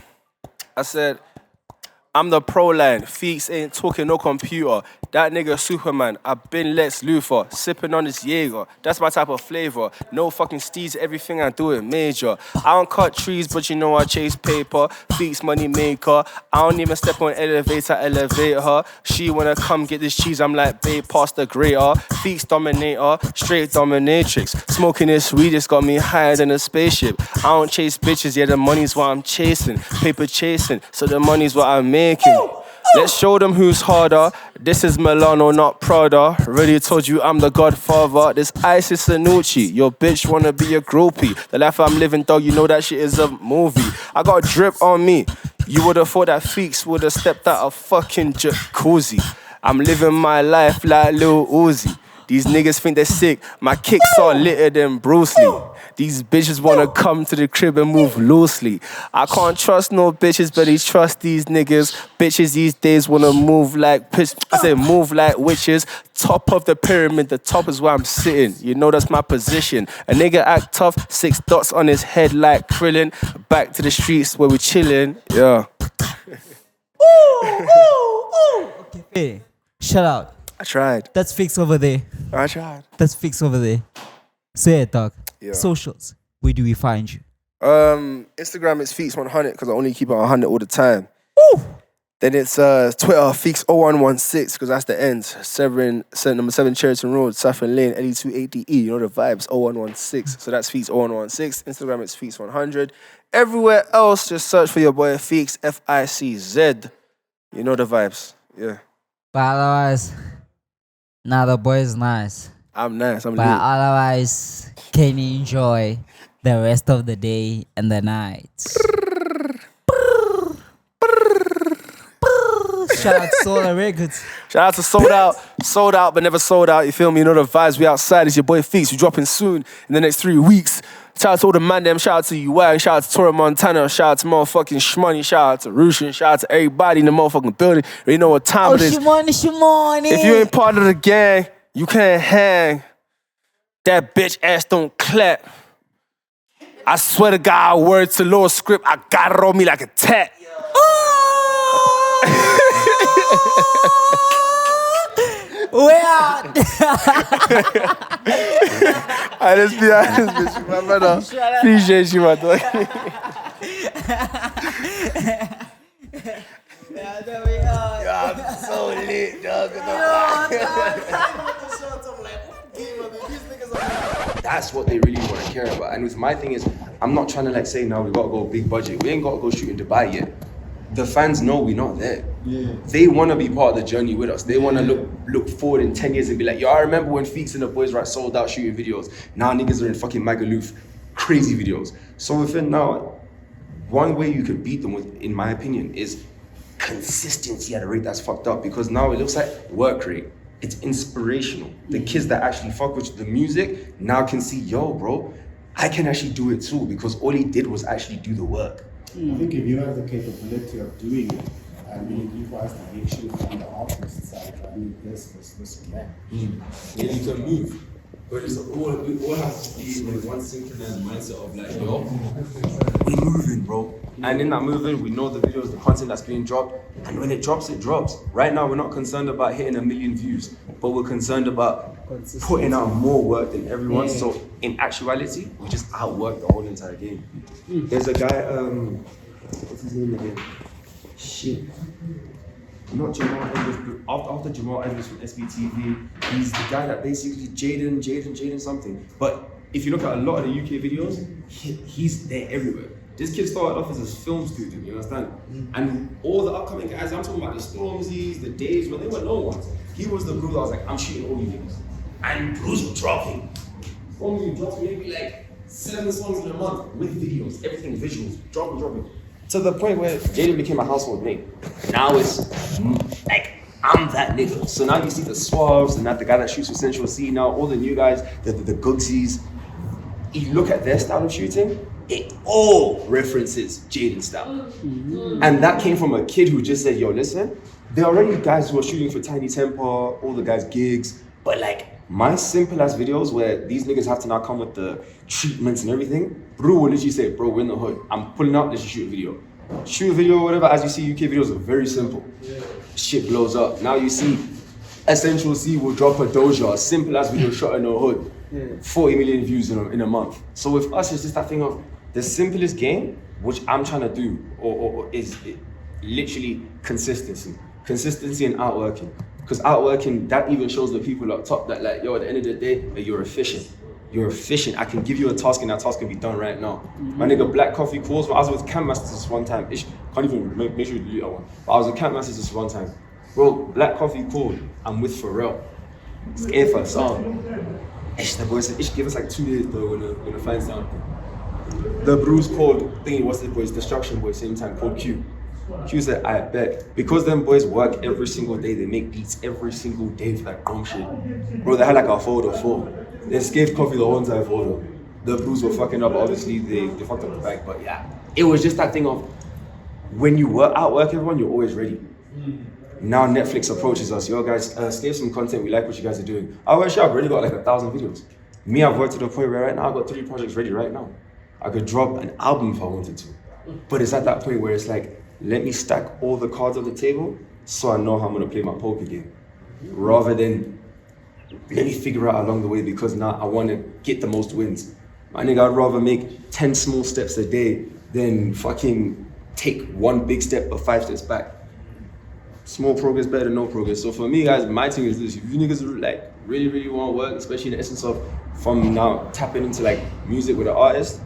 I'm the pro line. Ficz ain't talking no computer. That nigga Superman. I been Lex Luthor. Sipping on this Jaeger. That's my type of flavor. No fucking steez. Everything I do it major. I don't cut trees, but you know I chase paper. Ficz money maker. I don't even step on elevator, elevate her. She wanna come get this cheese. I'm like, babe, pass the grater. Ficz dominator. Straight dominatrix. Smoking this weed, it's got me higher than a spaceship. I don't chase bitches, yeah, the money's what I'm chasing. Paper chasing, so the money's what I'm making. Let's show them who's harder. This is Milano, not Prada. Already told you I'm the godfather. This ice is Sanucci. Your bitch wanna be a groupie. The life I'm living, dog, you know that shit is a movie. I got drip on me. You would've thought that Ficz would've stepped out of fucking jacuzzi. I'm living my life like Lil Uzi. These niggas think they're sick. My kicks are litter than Bruce Lee. These bitches wanna come to the crib and move loosely. I can't trust no bitches, but I trust these niggas. Bitches these days wanna move like move like witches. Top of the pyramid, the top is where I'm sitting. You know that's my position. A nigga act tough, 6 dots on his head like Krillin. Back to the streets where we chillin'. Yeah. Okay, hey, shout out. I tried. That's Ficz over there. I tried. That's Ficz over there. So yeah, dog. Yeah. Socials. Where do we find you? Instagram is Ficz100 because I only keep it 100 all the time. Then it's Twitter Ficz0116 because that's the end. Number 7 Cheriton Road, Saffron Lane, LE28DE. You know the vibes. 0116. So that's Ficz0116. Instagram is Ficz100. Everywhere else, just search for your boy Ficz Ficz. You know the vibes. Yeah. But otherwise, nah, the boy is nice. I'm nice. I'm But lit. otherwise, can you enjoy the rest of the day and the night? Shout out to Solar Records. Shout out to Sold Out, but never sold out. You feel me? You know the vibes. We outside. It's your boy Ficz. We dropping soon in the next 3 weeks. Shout out to all the man them. Shout out to Whatspoppin. Shout out to Tora Montana. Shout out to motherfucking Shmoney. Shout out to Rushin. Shout out to everybody in the motherfucking building. You know what time Oh, it is. Shimoni. If you ain't part of the gang, you can't hang. That bitch ass don't clap. I swear to God, word to Lord script, I got it on me like a tat. We out. I just be honest with you, my brother. Appreciate you, my dog. I'm so lit, dog. That's what they really want to care about. And with my thing is, I'm not trying to like say now we gotta go big budget. We ain't gotta go shoot in Dubai yet. The fans know we're not there. Yeah. They want to be part of the journey with us. They want to look forward in 10 years and be like, yo, I remember when Ficz and the boys were sold out shooting videos. Now niggas are in fucking Magaluf, crazy videos. So within now, one way you could beat them with, in my opinion, is consistency at a rate that's fucked up, because now it looks like work rate. It's inspirational. The kids that actually fuck with the music now can see, yo, bro, I can actually do it too, because all he did was actually do the work. I think if you have the capability of doing it, I mean, you guys can make sure from the artist side, I mean, this and that. Yeah, you can move. But it's all, we all have to be in one synchronized mindset of like, yo, we're moving, bro. And in that moving, we know the videos, the content that's being dropped, and when it drops, it drops. Right now, we're not concerned about hitting 1 million views, but we're concerned about putting out more work than everyone. Yeah. So in actuality, we just outwork the whole entire game. There's a guy, what's his name again? Shit. Not Jamal Edwards, after Jamal Edwards from SBTV, he's the guy that basically Jaden something. But if you look at a lot of the UK videos, he's there everywhere. This kid started off as a film student, you understand? And all the upcoming guys, I'm talking about the Stormzy's, the Daves, when they were no ones. He was the bro that was like, I'm shooting all you niggas. And Bruce was dropping. Stormzy dropped maybe like 7 songs in a month with videos, everything visuals, dropping. To the point where Jaden became a household name. Now it's like, I'm that nigga. So now you see the Suaves, and not the guy that shoots with Central C, now all the new guys, the Googsies. You look at their style of shooting, it all references Jaden's style. And that came from a kid who just said, yo, listen, there are already guys who are shooting for Tiny Temper, all the guys gigs, but like my simple ass videos where these niggas have to now come with the treatments and everything, bro will literally say, bro, we're in the hood. I'm pulling up, let's just shoot a video. Shoot a video or whatever. As you see, UK videos are very simple. Shit blows up. Now you see Essential C will drop a Doja, a simple ass video shot in the hood. 40 million views in a month. So with us, it's just that thing of the simplest game, which I'm trying to do, or is literally consistency. Consistency and outworking. Because outworking, that even shows the people up top that like, yo, at the end of the day, you're efficient. You're efficient. I can give you a task and that task can be done right now. My nigga Black Coffee calls me. I was with Camp Masters this one time. Can't even make sure you delete that one. But I was with Camp Masters this one time. Bro, Black Coffee called. I'm with Pharrell. Scared for a song. The boy said, give us like 2 days though when the fans down. The Bruce called, thingy, what's the boys? Destruction Boy, same time, called Q. Q said, I bet. Because them boys work every single day, they make beats every single day for like dumb shit. Bro, they had like a folder full. They gave Coffee the whole entire folder. The Bruce were fucking up, obviously they fucked up the bag, but yeah. It was just that thing of, when you outwork everyone, you're always ready. Now Netflix approaches us, yo guys, save some content, we like what you guys are doing. I wish I've already got like 1,000 videos. Me, I've worked to the point where right now I've got 3 projects ready right now. I could drop an album if I wanted to. But it's at that point where it's like, let me stack all the cards on the table so I know how I'm gonna play my poker game. Rather than, let me figure out along the way because now I wanna get the most wins. My nigga, I'd rather make 10 small steps a day than fucking take 1 big step but 5 steps back. Small progress better than no progress. So for me, guys, my thing is this: if you niggas like really want to work, especially in the essence of from now tapping into like music with an artist,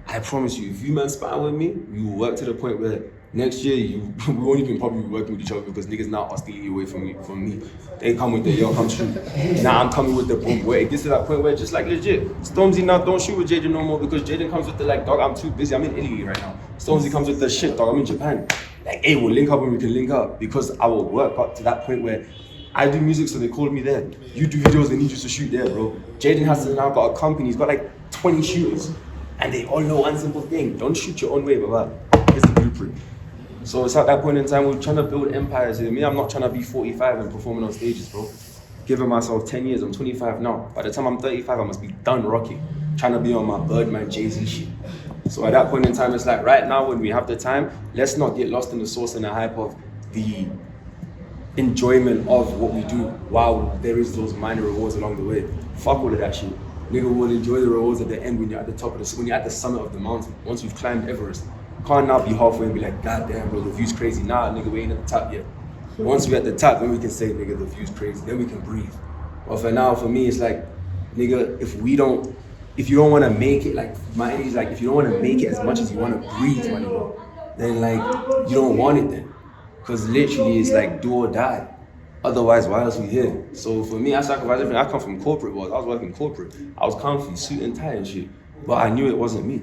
I promise you, if you man spar with me, we will work to the point where next year we won't even probably be working with each other because niggas now are stealing away from me. They come with the yo, come shoot. Now I'm coming with the boom. Where it gets to that point where just like legit, Stormzy now don't shoot with Jaden no more because Jaden comes with the like, dog, I'm too busy. I'm in Italy right now. Stormzy comes with the shit, dog, I'm in Japan. Like, hey, we'll link up when we can link up because I will work up to that point where I do music, so they call me there. You do videos, they need you to shoot there, bro. Jaden has to now got a company, he's got like 20 shooters. And they all know one simple thing: don't shoot your own way, baba. Here's the blueprint. So it's at that point in time we're trying to build empires. Me, I'm not trying to be 45 and performing on stages, bro. Giving myself 10 years, I'm 25 now. By the time I'm 35, I must be done rocking. Trying to be on my Birdman, Jay-Z shit. So at that point in time, it's like right now when we have the time, let's not get lost in the source and the hype of the enjoyment of what we do while there is those minor rewards along the way. Fuck all of that shit. Nigga will enjoy the rewards at the end when you're at the top of when you're at the summit of the mountain. Once you've climbed Everest. Can't now be halfway and be like, God damn, bro, the view's crazy. Nah, nigga, we ain't at the top yet. Once we're at the top, then we can say, nigga, the view's crazy. Then we can breathe. But for now, for me, it's like, nigga, if you don't want to make it, like, my energy is like, if you don't want to make it as much as you want to breathe, my nigga, then, like, you don't want it then. Because literally, it's like, do or die. Otherwise, why else we here? So for me, I sacrifice everything. I come from corporate world. I was working corporate. I was comfy, suit and tie and shit. But I knew it wasn't me.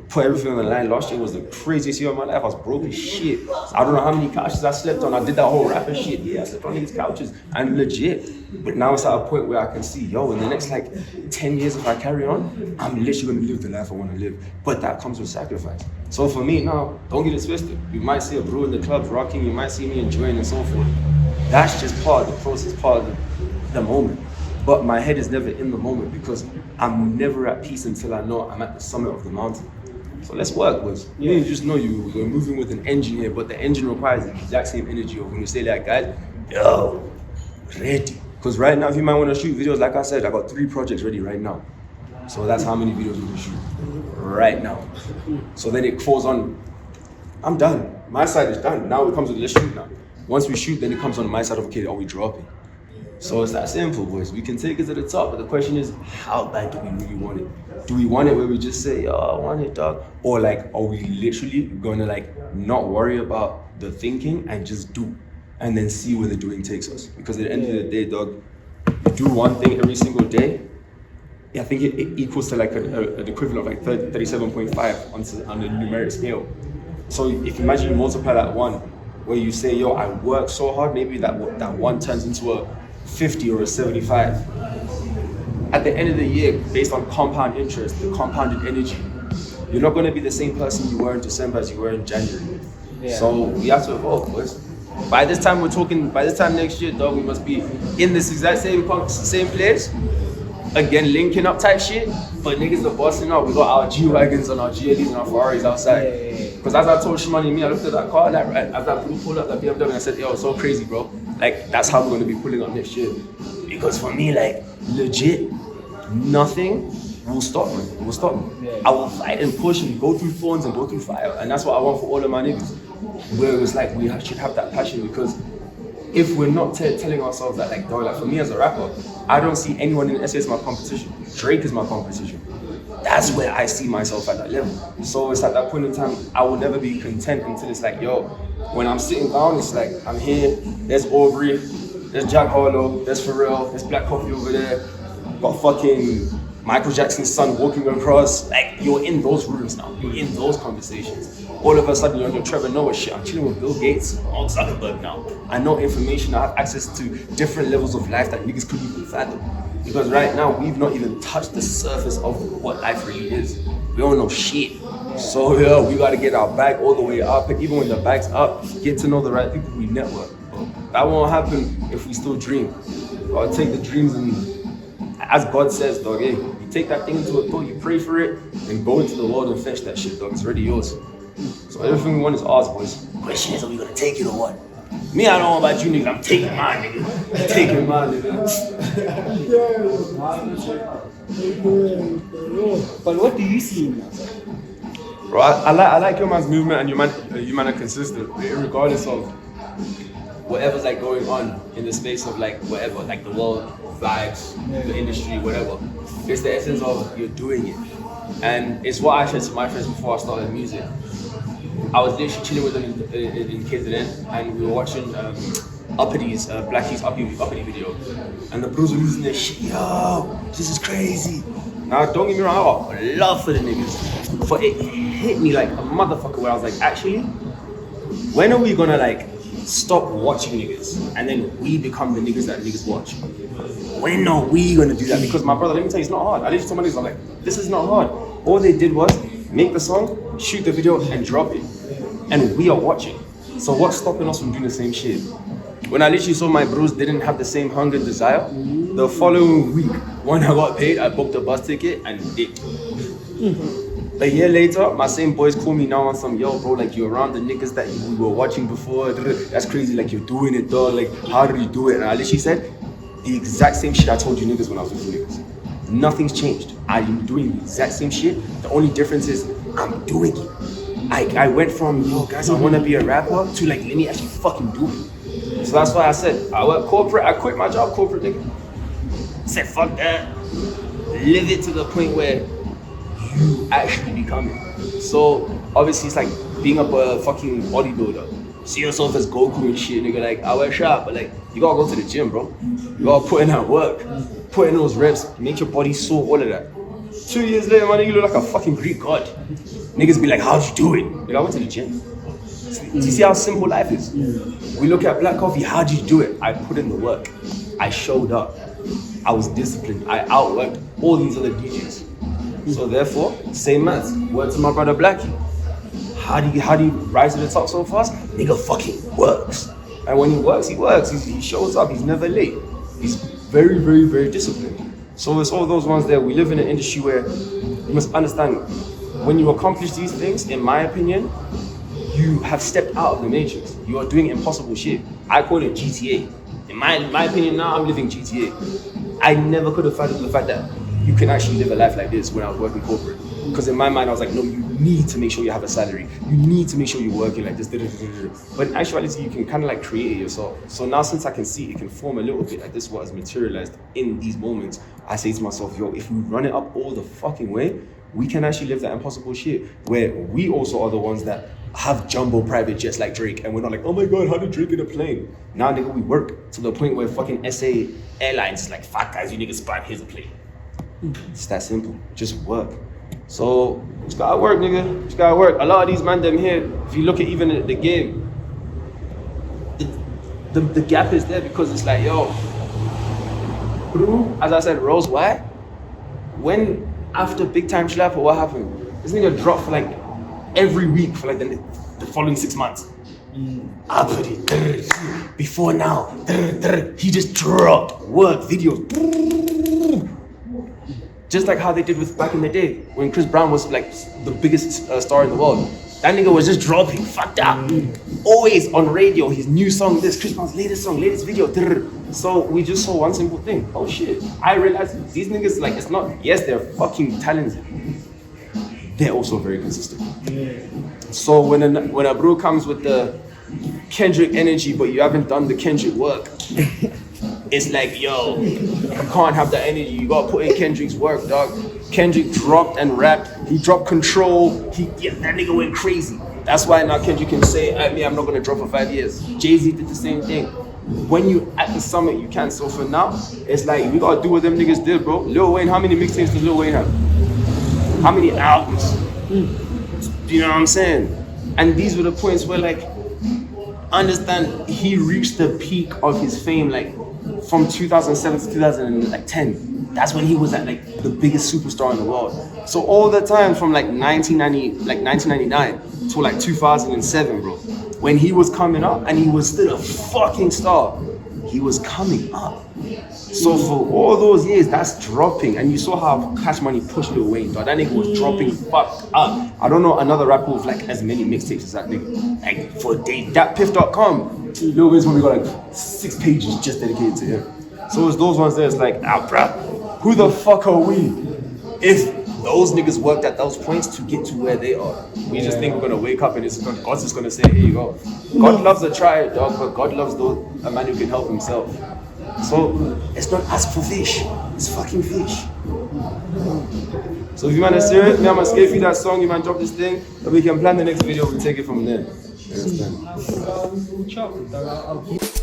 Put everything on the line. Last year was the craziest year of my life. I was broke as shit. I don't know how many couches I slept on. I did that whole rapper shit. Yeah, I slept on these couches. And legit. But now it's at a point where I can see, yo, in the next like 10 years if I carry on, I'm literally gonna live the life I wanna live. But that comes with sacrifice. So for me now, don't get it twisted. You might see a bro in the clubs rocking, you might see me enjoying and so forth. That's just part of the process, part of the moment. But my head is never in the moment because I'm never at peace until I know I'm at the summit of the mountain. So let's work, boys. You just know we're moving with an engine here, but the engine requires the exact same energy of when you say that, guys, yo, ready. Because right now, if you might want to shoot videos, like I said, I got 3 projects ready right now. So that's how many videos we can shoot right now. So then it falls on, I'm done. My side is done. Now it comes to let's shoot now. Once we shoot, then it comes on my side of, okay, are we dropping? So it's that simple, boys. We can take it to the top, but the question is, how bad do we really want it? Do we want it where we just say, "Yo, I want it, dog," or like, are we literally gonna like not worry about the thinking and just do, and then see where the doing takes us? Because at the end of the day, dog, you do one thing every single day. I think it equals to like an equivalent of like 37.5 on the numeric scale. So if you imagine you multiply that one, where you say, "Yo, I work so hard," maybe that one turns into a 50 or a 75. At the end of the year, based on compound interest, the compounded energy, you're not going to be the same person you were in December as you were in January. Yeah. So we have to evolve, boys. By this time next year, dog, we must be in this exact same place. Again, linking up type shit. But niggas are busting up. We got our G-Wagons and our GLEs and our Ferraris outside. Because as I told Shimani and me, I looked at that car, as that blue pulled up, that BMW, and I said, "Yo, it's so crazy, bro. Like, that's how we're going to be pulling up next year." Because for me, like, legit, nothing will stop me. I will fight and push and go through thorns and go through fire. And that's what I want for all of my niggas. Where it's like, we should have that passion, because if we're not telling ourselves that, like, dog, like, for me as a rapper, I don't see anyone in SA as my competition. Drake is my competition. That's where I see myself at that level. So it's at that point in time, I will never be content until it's like, yo, when I'm sitting down, it's like, I'm here, there's Aubrey, there's Jacquel, there's Phiri, there's Black Coffee over there, got fucking Michael Jackson's son walking across. Like, you're in those rooms now, you're in those conversations. All of a sudden, you're on your Trevor Noah shit. I'm chilling with Bill Gates, Mark Zuckerberg now. I know information, I have access to different levels of life that niggas couldn't even fathom. Because right now, we've not even touched the surface of what life really is. We don't know shit. So yeah, we gotta get our bag all the way up. And even when the bag's up, get to know the right people we network. That won't happen if we still dream. I'll take the dreams and, as God says, dog, hey, you take that thing into a thought, you pray for it, and go into the world and fetch that shit, dog. It's already yours. So everything we want is ours, boys. The question is, are we gonna take it or what? Me, I don't know about you niggas, I'm taking mine, nigga. I'm taking mine, nigga. But what do you see in us? Bro, I like your man's movement, and your man are consistent, regardless of whatever's like going on in the space of like whatever, like the world, vibes, the industry, whatever. It's the essence of you're doing it. And it's what I said to my friends before I started music. I was literally chilling with them in KZN, and we were watching Uppitty's, Blackie's Uppity video. And the bros were losing their shit. Yo, this is crazy. Now, don't get me wrong, I got love for the niggas. But it hit me like a motherfucker where I was like, actually, when are we gonna like stop watching niggas and then we become the niggas that niggas watch? When are we gonna do that? Because my brother, let me tell you, it's not hard. I literally told my niggas, I'm like, this is not hard. All they did was make the song, shoot the video, and drop it. And we are watching. So what's stopping us from doing the same shit? When I literally saw my bros didn't have the same hunger and desire, the following week, when I got paid, I booked a bus ticket and dipped. A year later, my same boys call me now on some, yo, bro, like, you're around the niggas that we were watching before. That's crazy, like, you're doing it, dog. Like, how did you do it? And I literally said the exact same shit I told you niggas when I was with you niggas. Nothing's changed. I'm doing the exact same shit. The only difference is I'm doing it. I went from, yo, guys, I want to be a rapper, to, like, let me actually fucking do it. So that's why I said, I work corporate, I quit my job corporate, nigga. Said, fuck that. Live it to the point where you actually become it. So, obviously, it's like being up a fucking bodybuilder. See yourself as Goku and shit, nigga. Like, I wear sharp, but, like, you gotta go to the gym, bro. You gotta put in that work. Put in those reps, make your body sore, all of that. 2 years later, man, you look like a fucking Greek god. Niggas be like, how'd you do it? Like, I went to the gym. Do you see how simple life is? We look at Black Coffee, how'd you do it? I put in the work. I showed up. I was disciplined. I outworked all these other DJs. So therefore, same maths. Word to my brother Blackie. How do you rise to the top so fast? Nigga fucking works. And when he works, he works. He shows up. He's never late. He's very, very, very disciplined. So it's all those ones there. We live in an industry where you must understand, when you accomplish these things, in my opinion, you have stepped out of the matrix. You are doing impossible shit. I call it GTA. In my opinion now, I'm living GTA. I never could have fathomed the fact that you can actually live a life like this when I was working corporate. Because in my mind, I was like, no, you need to make sure you have a salary. You need to make sure you're working like this. But in actuality, you can kind of like create it yourself. So now since I can see it can form a little bit like this, what has materialized in these moments, I say to myself, yo, if we run it up all the fucking way, we can actually live that impossible shit where we also are the ones that have jumbo private jets like Drake, and we're not like, oh my god, how did Drake get a plane? Now, nigga, we work to the point where fucking SA Airlines is like, fuck guys, you niggas spam, here's a plane. It's that simple. Just work. So, just gotta work, nigga. Just gotta work. A lot of these man them here, if you look at even the game, the gap is there because it's like, yo, bro, as I said, Rose, why? When after Big Time Slap, or what happened? This nigga dropped for like every week for like the following 6 months. I put it before now. He just dropped work videos. Just like how they did with back in the day when Chris Brown was like the biggest star in the world. That nigga was just dropping, fucked up. Always on radio, his new song, this Chris Brown's latest song, latest video. So we just saw one simple thing. Oh shit! I realized these niggas, like, it's not. Yes, they're fucking talented. They're also very consistent. So when a bro comes with the Kendrick energy, but you haven't done the Kendrick work, it's like, yo, you can't have that energy. You gotta put in Kendrick's work, dog. Kendrick dropped and rapped. He dropped Control. That nigga went crazy. That's why now Kendrick can say, I'm not gonna drop for 5 years. Jay-Z did the same thing. When you at the summit, you can. So for now, it's like, we gotta do what them niggas did, bro. Lil Wayne, how many mixtapes does Lil Wayne have? How many albums? You know what I'm saying? And these were the points where, like, understand, he reached the peak of his fame, like, from 2007 to 2010. That's when he was at, like, the biggest superstar in the world. So all the time from, like, 1999 to, like, 2007, bro, when he was coming up and he was still a fucking star, he was coming up. So for all those years, that's dropping. And you saw how Cash Money pushed Lil Wayne, dog. That nigga was dropping fucked up. I don't know another rapper with like as many mixtapes as that nigga. Like for days, that piff.com, Lil Wayne's probably got like 6 pages just dedicated to him. So it's those ones there, it's like, bruh, who the fuck are we? If those niggas worked at those points to get to where they are. We just think we're gonna wake up and God's just gonna say, here you go. God loves a try, dog, but God loves a man who can help himself. So it's not ask for fish, it's fucking fish. So if you man are serious, me, I'm gonna skate you that song, you man drop this thing, and we can plan the next video, we'll take it from there. You understand?